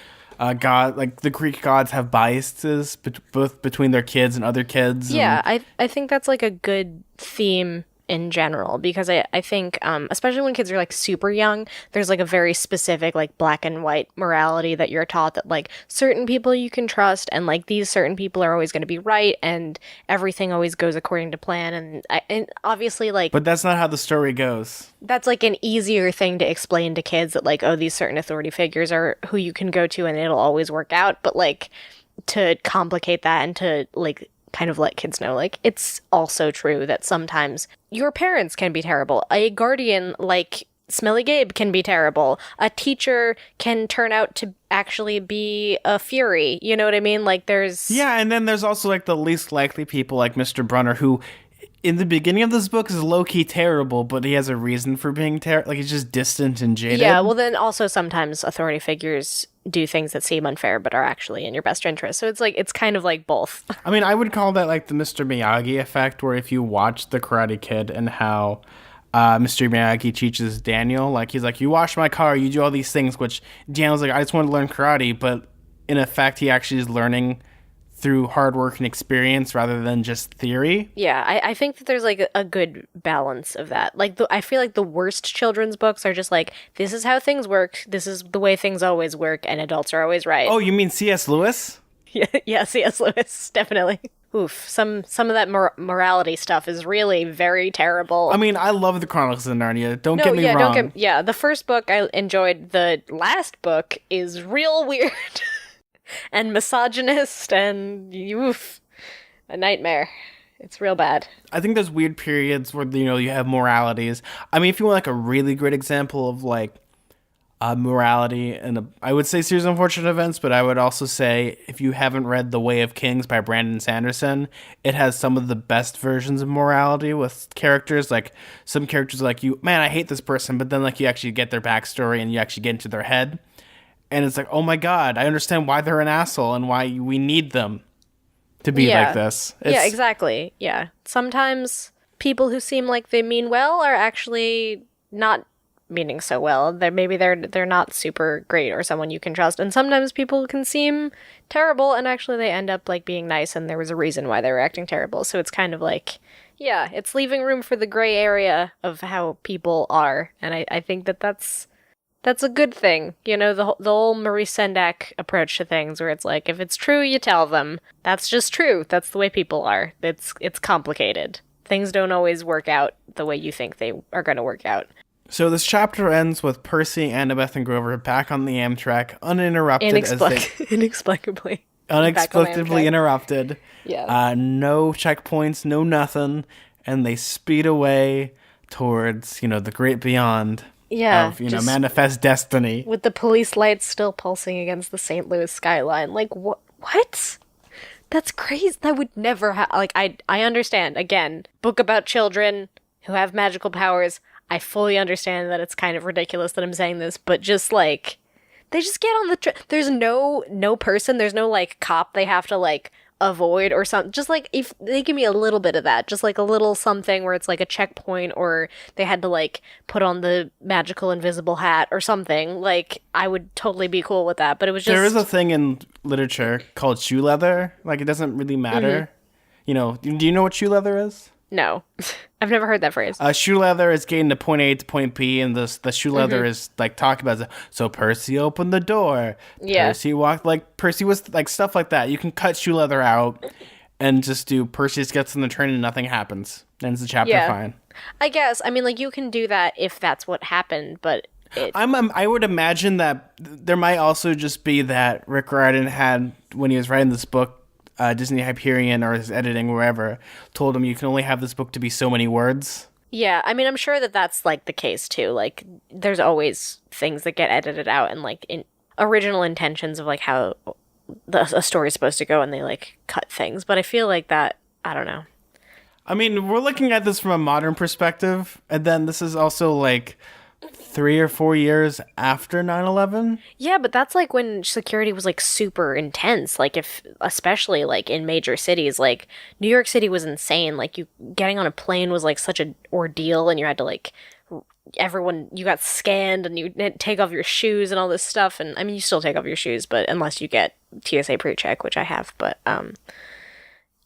God, like the Greek gods have biases both between their kids and other kids. Yeah, I think that's like a good theme in general, because I think especially when kids are like super young, there's like a very specific like black and white morality that you're taught, that like certain people you can trust, and like these certain people are always going to be right, and everything always goes according to plan, and obviously like, but that's not how the story goes. That's like an easier thing to explain to kids, that like, oh, these certain authority figures are who you can go to and it'll always work out. But like to complicate that and to like kind of let kids know, like, it's also true that sometimes your parents can be terrible. A guardian like Smelly Gabe can be terrible. A teacher can turn out to actually be a fury. You know what I mean? Like there's... Yeah, and then there's also like the least likely people, like Mr. Brunner, who in the beginning of this book is low-key terrible, but he has a reason for being terrible. Like, he's just distant and jaded. Yeah, well, then also sometimes authority figures do things that seem unfair but are actually in your best interest. So it's kind of like both. I mean, I would call that like the Mr. Miyagi effect, where if you watch The Karate Kid and how Mr. Miyagi teaches Daniel, like, he's like, you wash my car, you do all these things, which Daniel's like, I just want to learn karate, but in effect, he actually is learning through hard work and experience rather than just theory. Yeah, I think that there's like a good balance of that. Like, I feel like the worst children's books are just like, this is how things work, this is the way things always work, and adults are always right. Oh, you mean C.S. Lewis? Yeah, C.S. Lewis, definitely. Oof, some of that morality stuff is really very terrible. I mean, I love the Chronicles of Narnia. Don't get me wrong. The first book I enjoyed. The last book is real weird. And misogynist, and oof, a nightmare. It's real bad. I think there's weird periods where, you know, you have moralities. I mean, if you want like a really great example of like morality, and I would say Series of Unfortunate Events, but I would also say if you haven't read The Way of Kings by Brandon Sanderson, it has some of the best versions of morality with characters. Like, some characters like, you, man, I hate this person, but then like you actually get their backstory and you actually get into their head. And it's like, oh my God, I understand why they're an asshole and why we need them to be like this. Yeah, exactly. Yeah. Sometimes people who seem like they mean well are actually not meaning so well. They're not super great or someone you can trust. And sometimes people can seem terrible and actually they end up like being nice and there was a reason why they were acting terrible. So it's kind of like, yeah, it's leaving room for the gray area of how people are. And I think that's a good thing. You know, the whole Maurice Sendak approach to things where it's like, if it's true, you tell them. That's just true. That's the way people are. It's complicated. Things don't always work out the way you think they are going to work out. So this chapter ends with Percy, Annabeth, and Grover back on the Amtrak, uninterrupted. Inexplicably. Inexplicably interrupted. Yeah. No checkpoints, no nothing. And they speed away towards, you know, the great beyond. Yeah, of, you know, manifest destiny. With the police lights still pulsing against the St. Louis skyline. Like, what? That's crazy. That would never like, I understand. Again, book about children who have magical powers. I fully understand that it's kind of ridiculous that I'm saying this, but just, like, they just get on the there's no person, there's no, like, cop they have to, like, avoid or something. Just like, if they give me a little bit of that, just like a little something where it's like a checkpoint or they had to like put on the magical invisible hat or something, like I would totally be cool with that. But it was just, there is a thing in literature called shoe leather. Like, it doesn't really matter. Mm-hmm. You know, do you know what shoe leather is? No. I've never heard that phrase. Shoe leather is getting to point A to point B, and the shoe leather is like talking about, so Percy opened the door. Yeah. Percy walked, like, Percy was like stuff like that. You can cut shoe leather out and just do Percy gets on the train and nothing happens. Ends the chapter fine. I guess. I mean, like, you can do that if that's what happened, but I would imagine that there might also just be that Rick Riordan had, when he was writing this book, Disney Hyperion or his editing, wherever, told him you can only have this book to be so many words. Yeah, I mean, I'm sure that that's, like, the case, too. Like, there's always things that get edited out and, like, in original intentions of, like, how a story's supposed to go and they, like, cut things. But I feel like that, I don't know. I mean, we're looking at this from a modern perspective, and then this is also, like, 3 or 4 years after 9/11. Yeah, but that's like when security was like super intense. Like, if especially like in major cities, like New York City was insane. Like, you getting on a plane was like such an ordeal, and you had to like you got scanned and you take off your shoes and all this stuff. And I mean, you still take off your shoes, but unless you get TSA pre-check, which I have. But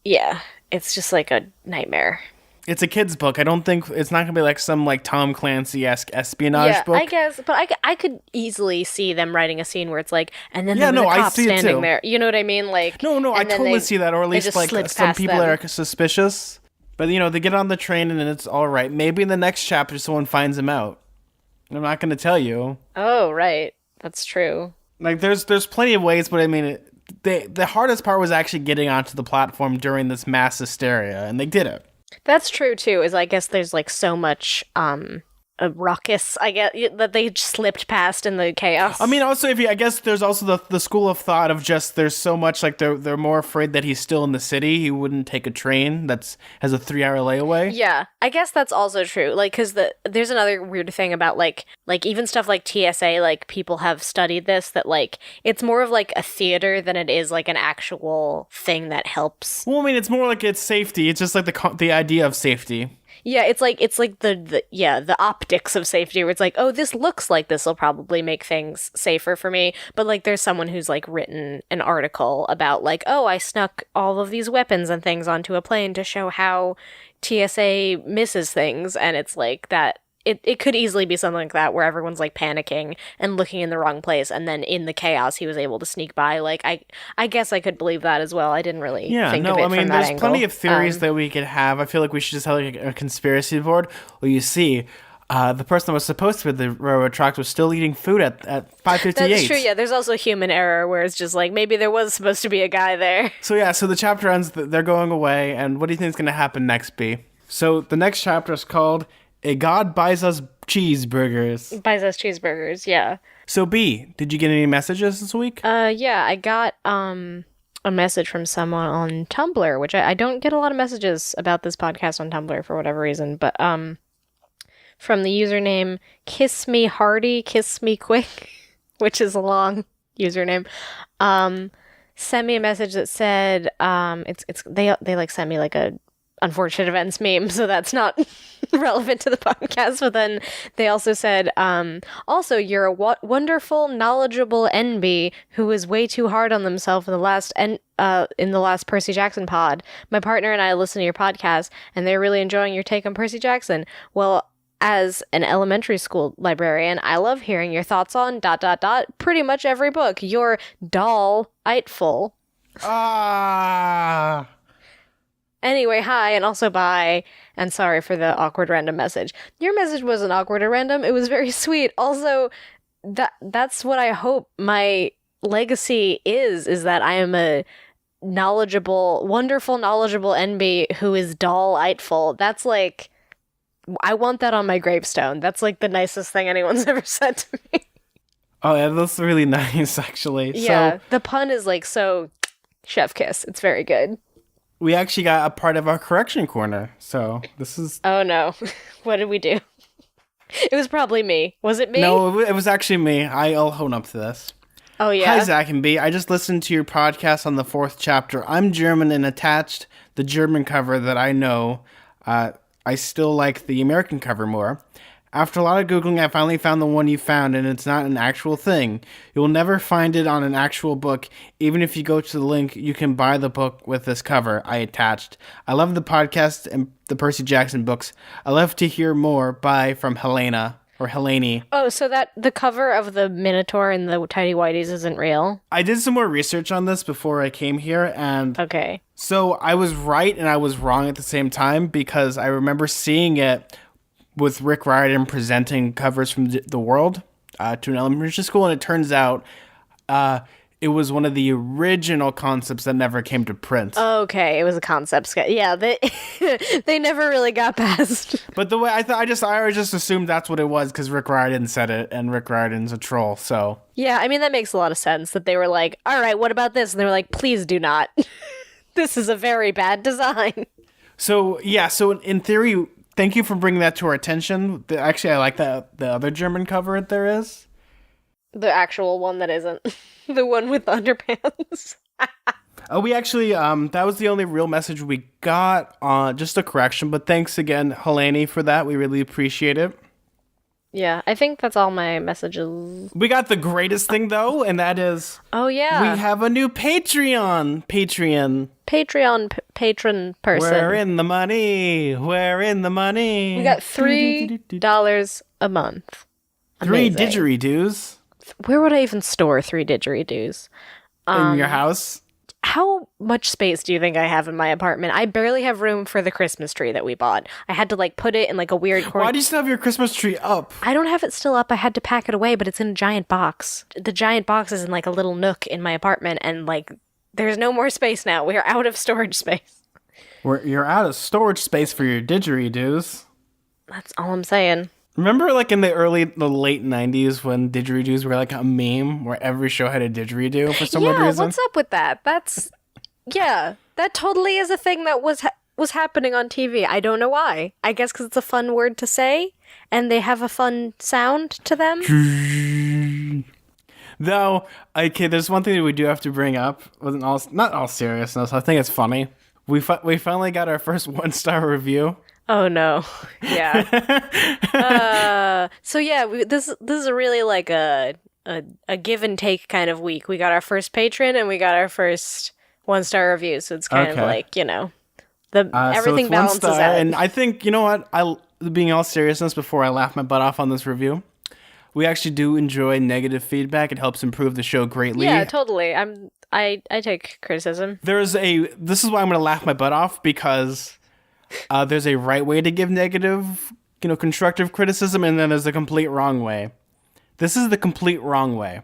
yeah, it's just like a nightmare. It's a kid's book. I don't think it's not gonna be like some like Tom Clancy-esque espionage book. I guess, but I could easily see them writing a scene where it's like, and then the cop standing there. You know what I mean? Like, no, I totally see that. Or at least like some people are suspicious, but you know, they get on the train and then it's all right. Maybe in the next chapter someone finds him out. I'm not gonna tell you. Oh, right, that's true. Like, there's plenty of ways, but I mean, the hardest part was actually getting onto the platform during this mass hysteria, and they did it. That's true, too, is I guess there's, like, so much a ruckus, I guess, that they slipped past in the chaos. I mean, also, I guess there's also the school of thought of just there's so much, like, they're more afraid that he's still in the city. He wouldn't take a train has a 3-hour layaway. Yeah, I guess that's also true. Like, because there's another weird thing about, like even stuff like TSA, like, people have studied this, that, like, it's more of, like, a theater than it is, like, an actual thing that helps. Well, I mean, it's more like it's safety. It's just, like, the idea of safety. Yeah, it's like the optics of safety, where it's like, oh, this looks like this will probably make things safer for me, but like there's someone who's like written an article about like, oh, I snuck all of these weapons and things onto a plane to show how TSA misses things, and it's like that. It could easily be something like that, where everyone's like panicking and looking in the wrong place, and then in the chaos he was able to sneak by. Like, I guess I could believe that as well. I didn't really think of it from that there's angle. Plenty of theories that we could have. I feel like we should just have like a conspiracy board. Well, you see, the person that was supposed to be the railroad tracks was still eating food at 5:58. That's true, yeah. There's also human error, where it's just like, maybe there was supposed to be a guy there. So the chapter ends, they're going away, and what do you think is going to happen next, B? So the next chapter is called A God Buys Us Cheeseburgers. Buys us cheeseburgers, yeah. So B, did you get any messages this week? Yeah, I got a message from someone on Tumblr, which I don't get a lot of messages about this podcast on Tumblr for whatever reason, but from the username Kiss Me Hardy, Kiss Me Quick, which is a long username, sent me a message that said they like sent me like a unfortunate events meme, so that's not relevant to the podcast. But then they also said, also, you're a wonderful, knowledgeable NB who is way too hard on themselves in the last Percy Jackson pod. My partner and I listen to your podcast, and they're really enjoying your take on Percy Jackson. Well, as an elementary school librarian, I love hearing your thoughts on ... pretty much every book. You're doll-iteful. Ah. Anyway, hi, and also bye, and sorry for the awkward random message. Your message wasn't awkward or random, it was very sweet. Also, that's what I hope my legacy is that I am a wonderful, knowledgeable NB who is doll-iteful. That's like, I want that on my gravestone. That's like the nicest thing anyone's ever said to me. Oh, yeah, that's really nice, actually. Yeah, so, the pun is like so chef kiss. It's very good. We actually got a part of our correction corner, so this is... Oh no, what did we do? It was probably me. Was it me? No, it was actually me. I'll hold up to this. Oh yeah? Hi, Zack and B. I just listened to your podcast on the 4th chapter. I'm German and attached the German cover that I know. I still like the American cover more. After a lot of Googling, I finally found the one you found, and it's not an actual thing. You will never find it on an actual book. Even if you go to the link, you can buy the book with this cover I attached. I love the podcast and the Percy Jackson books. I love to hear more. Bye from Helena, or Helene. Oh, so that the cover of the Minotaur and the Tidy Whities isn't real? I did some more research on this before I came here, and... Okay. So I was right and I was wrong at the same time, because I remember seeing it with Rick Riordan presenting covers from the world to an elementary school, and it turns out it was one of the original concepts that never came to print. Okay, it was a concept sketch. Yeah, they never really got past. But the way I always just assumed that's what it was because Rick Riordan said it, and Rick Riordan's a troll, so... Yeah, I mean, that makes a lot of sense, that they were like, all right, what about this? And they were like, please do not. This is a very bad design. So, yeah, so in theory... Thank you for bringing that to our attention. Actually, I like the other German cover there is. The actual one that isn't. The one with the underpants. We actually, that was the only real message we got. Just a correction, but thanks again, Helene, for that. We really appreciate it. Yeah, I think that's all my messages. We got the greatest thing, though, and that is... Oh, yeah. We have a new Patreon patron person. We're in the money. We're in the money. We got $3 a month. Amazing. 3 didgeridoos. Where would I even store 3 didgeridoos? In your house? How much space do you think I have in my apartment? I barely have room for the Christmas tree that we bought. I had to put it in a weird corner. Why do you still have your Christmas tree up? I don't have it still up. I had to pack it away, but it's in a giant box. The giant box is in a little nook in my apartment, and there's no more space now. We're out of storage space. You're out of storage space for your didgeridoos. That's all I'm saying. Remember, like, in the late 90s when didgeridoos were, like, a meme where every show had a didgeridoo for some weird Yeah, reason? what's up with that? Yeah, that totally is a thing that was happening on TV. I don't know why. I guess because it's a fun word to say, and they have a fun sound to them. Though, okay, there's one thing that we do have to bring up, not all seriousness, I think it's funny. We finally got our first 1-star review. Oh no, yeah. So yeah, this is really like a give and take kind of week. We got our first patron and we got our first 1-star review, so it's kind of like, everything so balances 1 star, out. and I think, you know what, being all seriousness, before I laugh my butt off on this review, we actually do enjoy negative feedback. It helps improve the show greatly. Yeah, totally. I take criticism. This is why I'm going to laugh my butt off, because there's a right way to give negative, constructive criticism, and then there's a complete wrong way. This is the complete wrong way.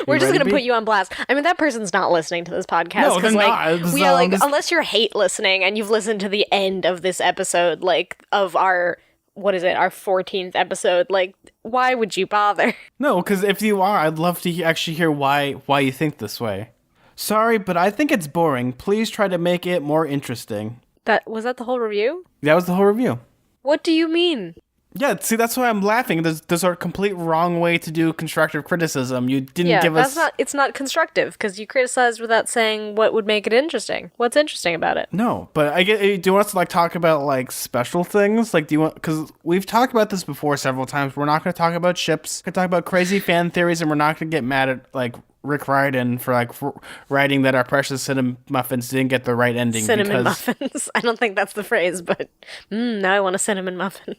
We're just going to put you on blast. I mean, that person's not listening to this podcast. No, they're not. Unless you're hate listening and you've listened to the end of this episode, like, of our 14th episode, like, why would you bother? No, because if you are, I'd love to actually hear why you think this way. Sorry, but I think it's boring. Please try to make it more interesting. Was that the whole review? That was the whole review. What do you mean? Yeah, see, that's why I'm laughing. There's a complete wrong way to do constructive criticism. You didn't give us... it's not constructive, because you criticized without saying what would make it interesting. What's interesting about it? No, but do you want us to, like, talk about, like, special things? Like, because we've talked about this before several times. We're not going to talk about ships. We're going to talk about crazy fan theories, and we're not going to get mad at, like, Rick Riordan for writing that our precious cinnamon muffins didn't get the right ending. Cinnamon muffins. I don't think that's the phrase, but now I want a cinnamon muffin.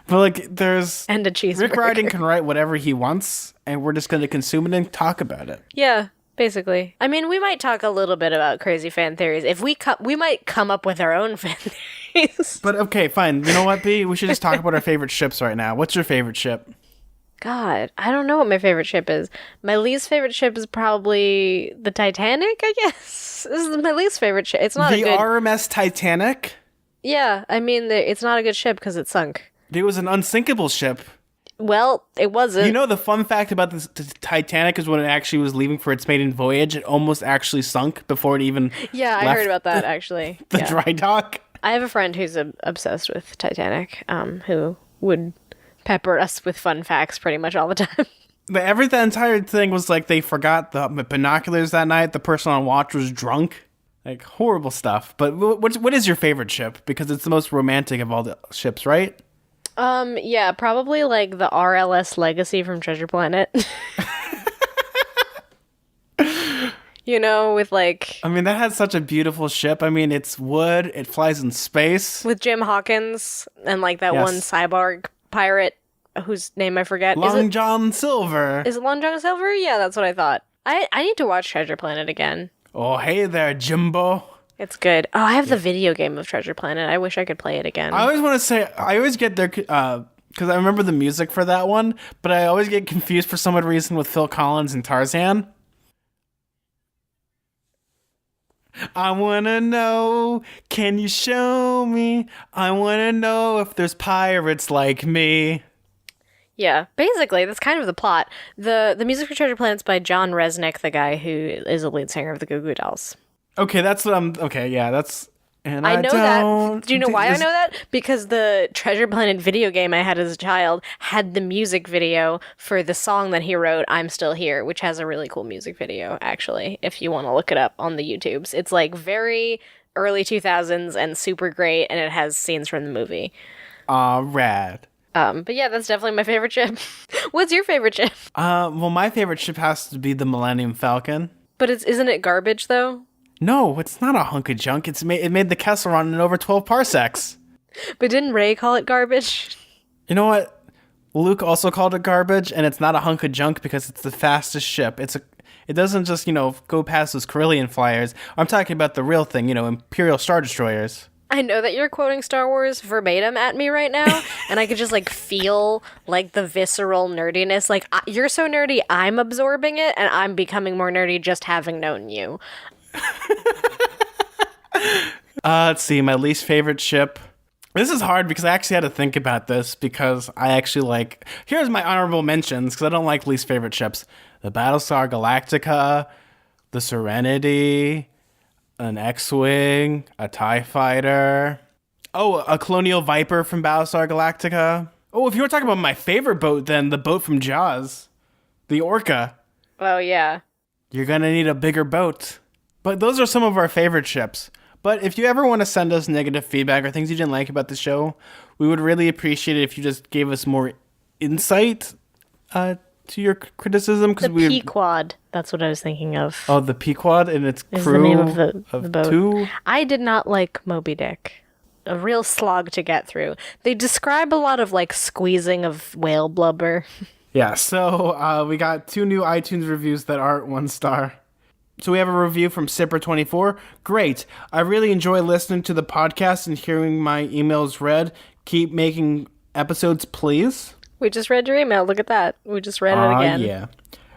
But, like, there's... And a cheeseburger. Rick Riordan can write whatever he wants, and we're just going to consume it and talk about it. Yeah, basically. I mean, we might talk a little bit about crazy fan theories. If we might come up with our own fan theories. But, okay, fine. You know what, B? We should just talk about our favorite ships right now. What's your favorite ship? God, I don't know what my favorite ship is. My least favorite ship is probably the Titanic, I guess. This is my least favorite ship. It's not the RMS Titanic? Yeah, I mean, it's not a good ship because it sunk. It was an unsinkable ship. Well, it wasn't. You know, the fun fact about the Titanic is when it actually was leaving for its maiden voyage, it almost actually sunk before it even I heard about that, actually. The dry dock. I have a friend who's obsessed with Titanic, who would pepper us with fun facts pretty much all the time. The entire thing was like they forgot the binoculars that night. The person on watch was drunk. Like, horrible stuff. But what is your favorite ship? Because it's the most romantic of all the ships, right? Yeah, probably like the RLS Legacy from Treasure Planet. With like... I mean, that has such a beautiful ship. I mean, it's wood. It flies in space. With Jim Hawkins and like that one cyborg pirate whose name I forget. Long John Silver. Is it Long John Silver? Yeah, that's what I thought. I need to watch Treasure Planet again. Oh, hey there, Jimbo. It's good. Oh, I have the video game of Treasure Planet. I wish I could play it again. I always want to say, I always get there, because I remember the music for that one, but I always get confused for some odd reason with Phil Collins and Tarzan. I want to know, can you show me? I want to know if there's pirates like me. Yeah, basically, that's kind of the plot. The music for Treasure Planet's by John Resnick, the guy who is the lead singer of the Goo Goo Dolls. Okay, that's what I'm... Okay, yeah, that's... And I know that. Do you know why I know that? Because the Treasure Planet video game I had as a child had the music video for the song that he wrote, I'm Still Here, which has a really cool music video, actually, if you want to look it up on the YouTubes. It's like very early 2000s and super great, and it has scenes from the movie. Rad. But yeah, that's definitely my favorite ship. What's your favorite ship? Well, my favorite ship has to be the Millennium Falcon. But isn't it garbage, though? No, it's not a hunk of junk. It made the Kessel Run in over 12 parsecs. But didn't Ray call it garbage? You know what? Luke also called it garbage, and it's not a hunk of junk because it's the fastest ship. It doesn't just, go past those Carillion flyers. I'm talking about the real thing, Imperial Star Destroyers. I know that you're quoting Star Wars verbatim at me right now, and I could just, feel, the visceral nerdiness. You're so nerdy, I'm absorbing it, and I'm becoming more nerdy just having known you. Let's see, my least favorite ship. This is hard because I actually had to think about this because I actually like. Here's my honorable mentions because I don't like least favorite ships: the Battlestar Galactica, the Serenity, an X-wing, a TIE fighter. Oh, a Colonial Viper from Battlestar Galactica. Oh, if you were talking about my favorite boat, then the boat from Jaws, the Orca. Oh, yeah. You're gonna need a bigger boat. But those are some of our favorite ships. But if you ever want to send us negative feedback or things you didn't like about the show, we would really appreciate it if you just gave us more insight to your criticism. The Pequod. That's what I was thinking of. Oh, the Pequod and its crew is the name of the boat. 2? I did not like Moby Dick. A real slog to get through. They describe a lot of, like, squeezing of whale blubber. Yeah, so we got 2 new iTunes reviews that aren't 1 star. So we have a review from Sipper24. Great. I really enjoy listening to the podcast and hearing my emails read. Keep making episodes, please. We just read your email. Look at that. We just read it again. Yeah.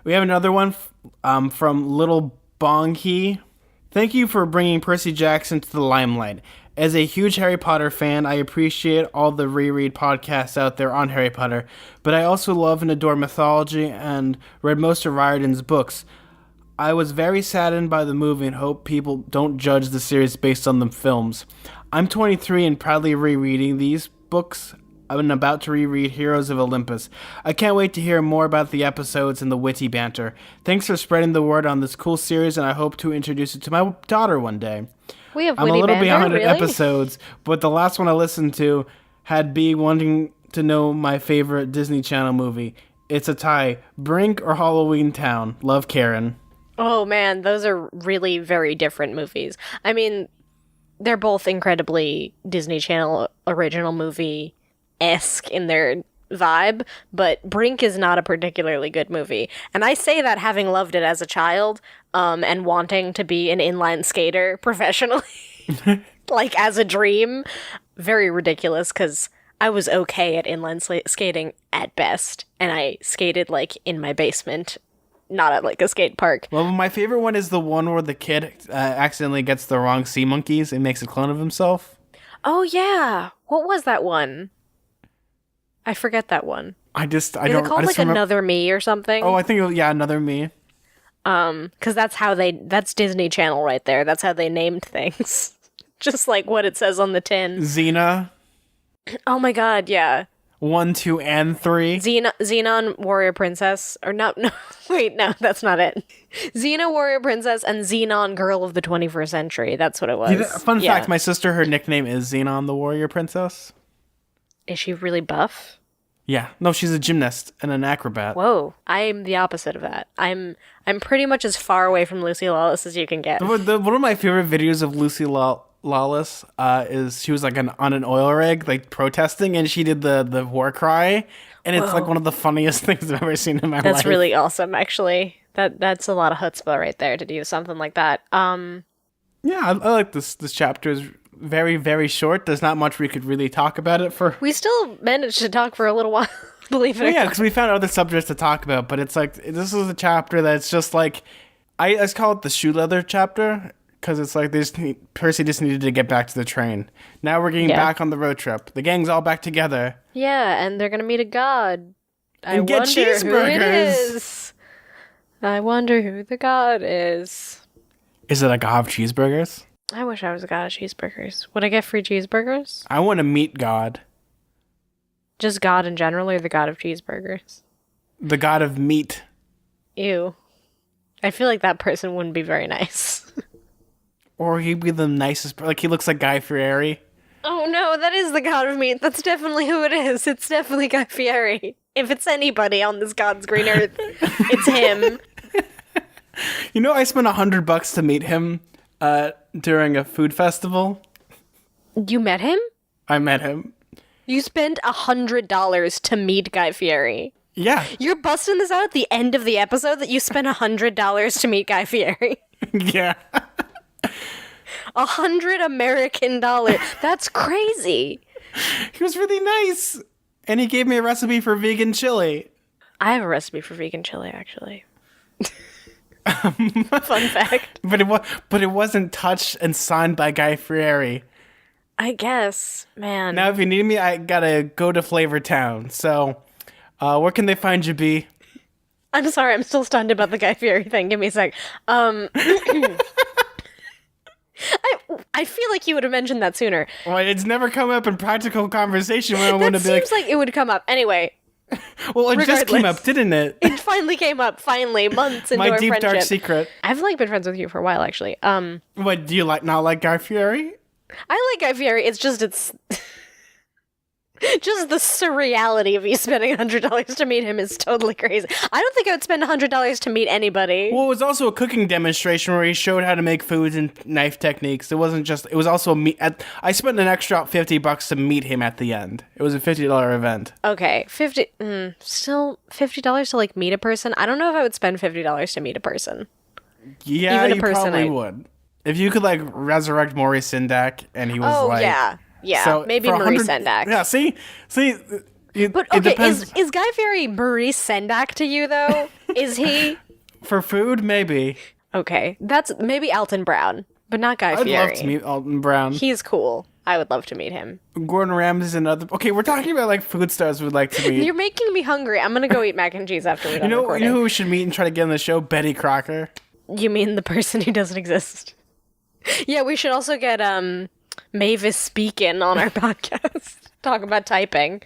We have another one from Little Bongy. Thank you for bringing Percy Jackson to the limelight. As a huge Harry Potter fan, I appreciate all the reread podcasts out there on Harry Potter, but I also love and adore mythology and read most of Riordan's books. I was very saddened by the movie and hope people don't judge the series based on the films. I'm 23 and proudly rereading these books. I'm about to reread Heroes of Olympus. I can't wait to hear more about the episodes and the witty banter. Thanks for spreading the word on this cool series, and I hope to introduce it to my daughter one day. We have I'm witty a little banter, behind really? episodes, but the last one I listened to had B wanting to know my favorite Disney Channel movie. It's a tie. Brink or Halloween Town. Love, Karen. Oh, man, those are really very different movies. I mean, they're both incredibly Disney Channel original movie-esque in their vibe, but Brink is not a particularly good movie. And I say that having loved it as a child, and wanting to be an inline skater professionally, like as a dream. Very ridiculous, because I was okay at inline skating at best, and I skated, like, in my basement, not at, like, a skate park. Well, my favorite one is the one where the kid accidentally gets the wrong sea monkeys and makes a clone of himself. Oh, yeah. What was that one? I forget that one. Is it called, like, Another Me or something? Oh, I think, Another Me. Because that's Disney Channel right there. That's how they named things. Just like what it says on the tin. Xena. Oh my god, yeah. 1, 2, and 3. Xenon Warrior Princess. Or no, wait, no, that's not it. Xena Warrior Princess and Xenon Girl of the 21st Century. That's what it was. Fun fact, my sister, her nickname is Xenon the Warrior Princess. Is she really buff? Yeah. No, she's a gymnast and an acrobat. Whoa. I'm the opposite of that. I'm pretty much as far away from Lucy Lawless as you can get. One of my favorite videos of Lucy Lawless is she was like on an oil rig, like protesting, and she did the war cry, and it's like one of the funniest things I've ever seen in my life. That's really awesome, actually. That's a lot of chutzpah right there to do something like that. Yeah, I like this chapter is very, very short. There's not much we could really talk about it for. We still managed to talk for a little while, believe it or not. Yeah, because we found other subjects to talk about, but it's like, this is a chapter that's just like, I just call it the shoe leather chapter, because it's like Percy just needed to get back to the train. Now we're getting back on the road trip. The gang's all back together. Yeah, and they're going to meet a god. And get cheeseburgers. I wonder who the god is. Is it a god of cheeseburgers? I wish I was a god of cheeseburgers. Would I get free cheeseburgers? I want to meet God. Just God in general, or the god of cheeseburgers? The god of meat. Ew. I feel like that person wouldn't be very nice. Or he'd be the nicest, like he looks like Guy Fieri. Oh no, that is the god of meat. That's definitely who it is. It's definitely Guy Fieri. If it's anybody on this God's green earth, it's him. You know, I spent $100 to meet him during a food festival. You met him? I met him. You spent $100 to meet Guy Fieri. Yeah. You're busting this out at the end of the episode that you spent $100 to meet Guy Fieri. Yeah. 100 American dollars. That's crazy. He was really nice. And he gave me a recipe for vegan chili. I have a recipe for vegan chili, actually. Fun fact. But it wasn't touched and signed by Guy Fieri. I guess, man. Now, if you need me, I gotta go to Flavor Town. So, where can they find you, B? I'm sorry, I'm still stunned about the Guy Fieri thing. Give me a sec. I feel like you would have mentioned that sooner. Well, it's never come up in practical conversation when I want to be Seems like it would come up. Anyway, well, it just came up, didn't it? it finally came up, months into My our deep, friendship. dark secret. I've, been friends with you for a while, actually. What, do you not like Guy Fieri? I like Guy Fieri, it's just the surreality of you spending $100 to meet him is totally crazy. I don't think I would spend $100 to meet anybody. Well, it was also a cooking demonstration where he showed how to make foods and knife techniques. It wasn't just, it was also I spent an extra $50 to meet him at the end. It was a $50 event. Okay, still $50 to meet a person? I don't know if I would spend $50 to meet a person. Yeah, Even a you person probably would. If you could resurrect Maurice Sendak and he was yeah, so maybe Maurice Sendak. Yeah, see, but okay, is Guy Fieri Maurice Sendak to you though? Is he? For food, maybe. Okay, that's maybe Alton Brown, but not Guy Fieri. I'd love to meet Alton Brown. He's cool. I would love to meet him. Gordon Ramsay's another. Okay, we're talking about food stars we'd like to meet. You're making me hungry. I'm gonna go eat mac and cheese after we're done recording. You know who we should meet and try to get on the show? Betty Crocker. You mean the person who doesn't exist? Yeah, we should also get Mavis Speakin on our podcast. Talk about typing.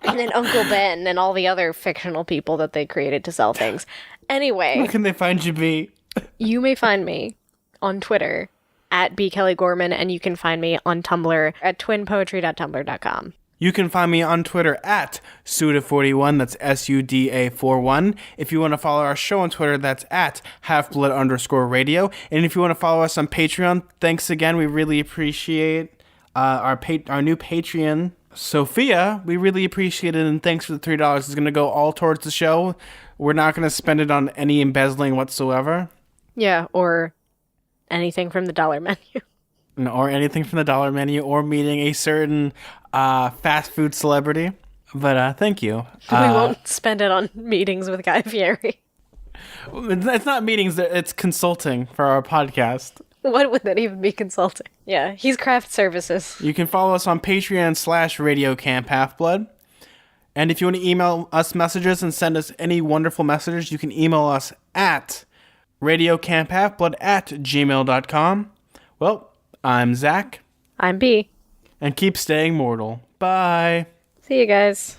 And then Uncle Ben and all the other fictional people that they created to sell things. Anyway. Where can they find you, B? You may find me on Twitter at bkellygorman, and you can find me on Tumblr at twinpoetry.tumblr.com. You can find me on Twitter at Suda41, that's SUDA41. If you want to follow our show on Twitter, that's at halfblood_radio. And if you want to follow us on Patreon, thanks again. We really appreciate our new Patreon, Sophia. We really appreciate it, and thanks for the $3. It's going to go all towards the show. We're not going to spend it on any embezzling whatsoever. Yeah, or anything from the dollar menu. Or anything from the dollar menu, or meeting a certain fast food celebrity. But thank you. We won't spend it on meetings with Guy Fieri. It's not meetings, it's consulting for our podcast. What would that even be, consulting? Yeah, he's craft services. You can follow us on Patreon /Radio Camp Halfblood. And if you want to email us messages and send us any wonderful messages, you can email us at radiocamphhalfblood@gmail.com. Well, I'm Zach. I'm B. And keep staying mortal. Bye. See you guys.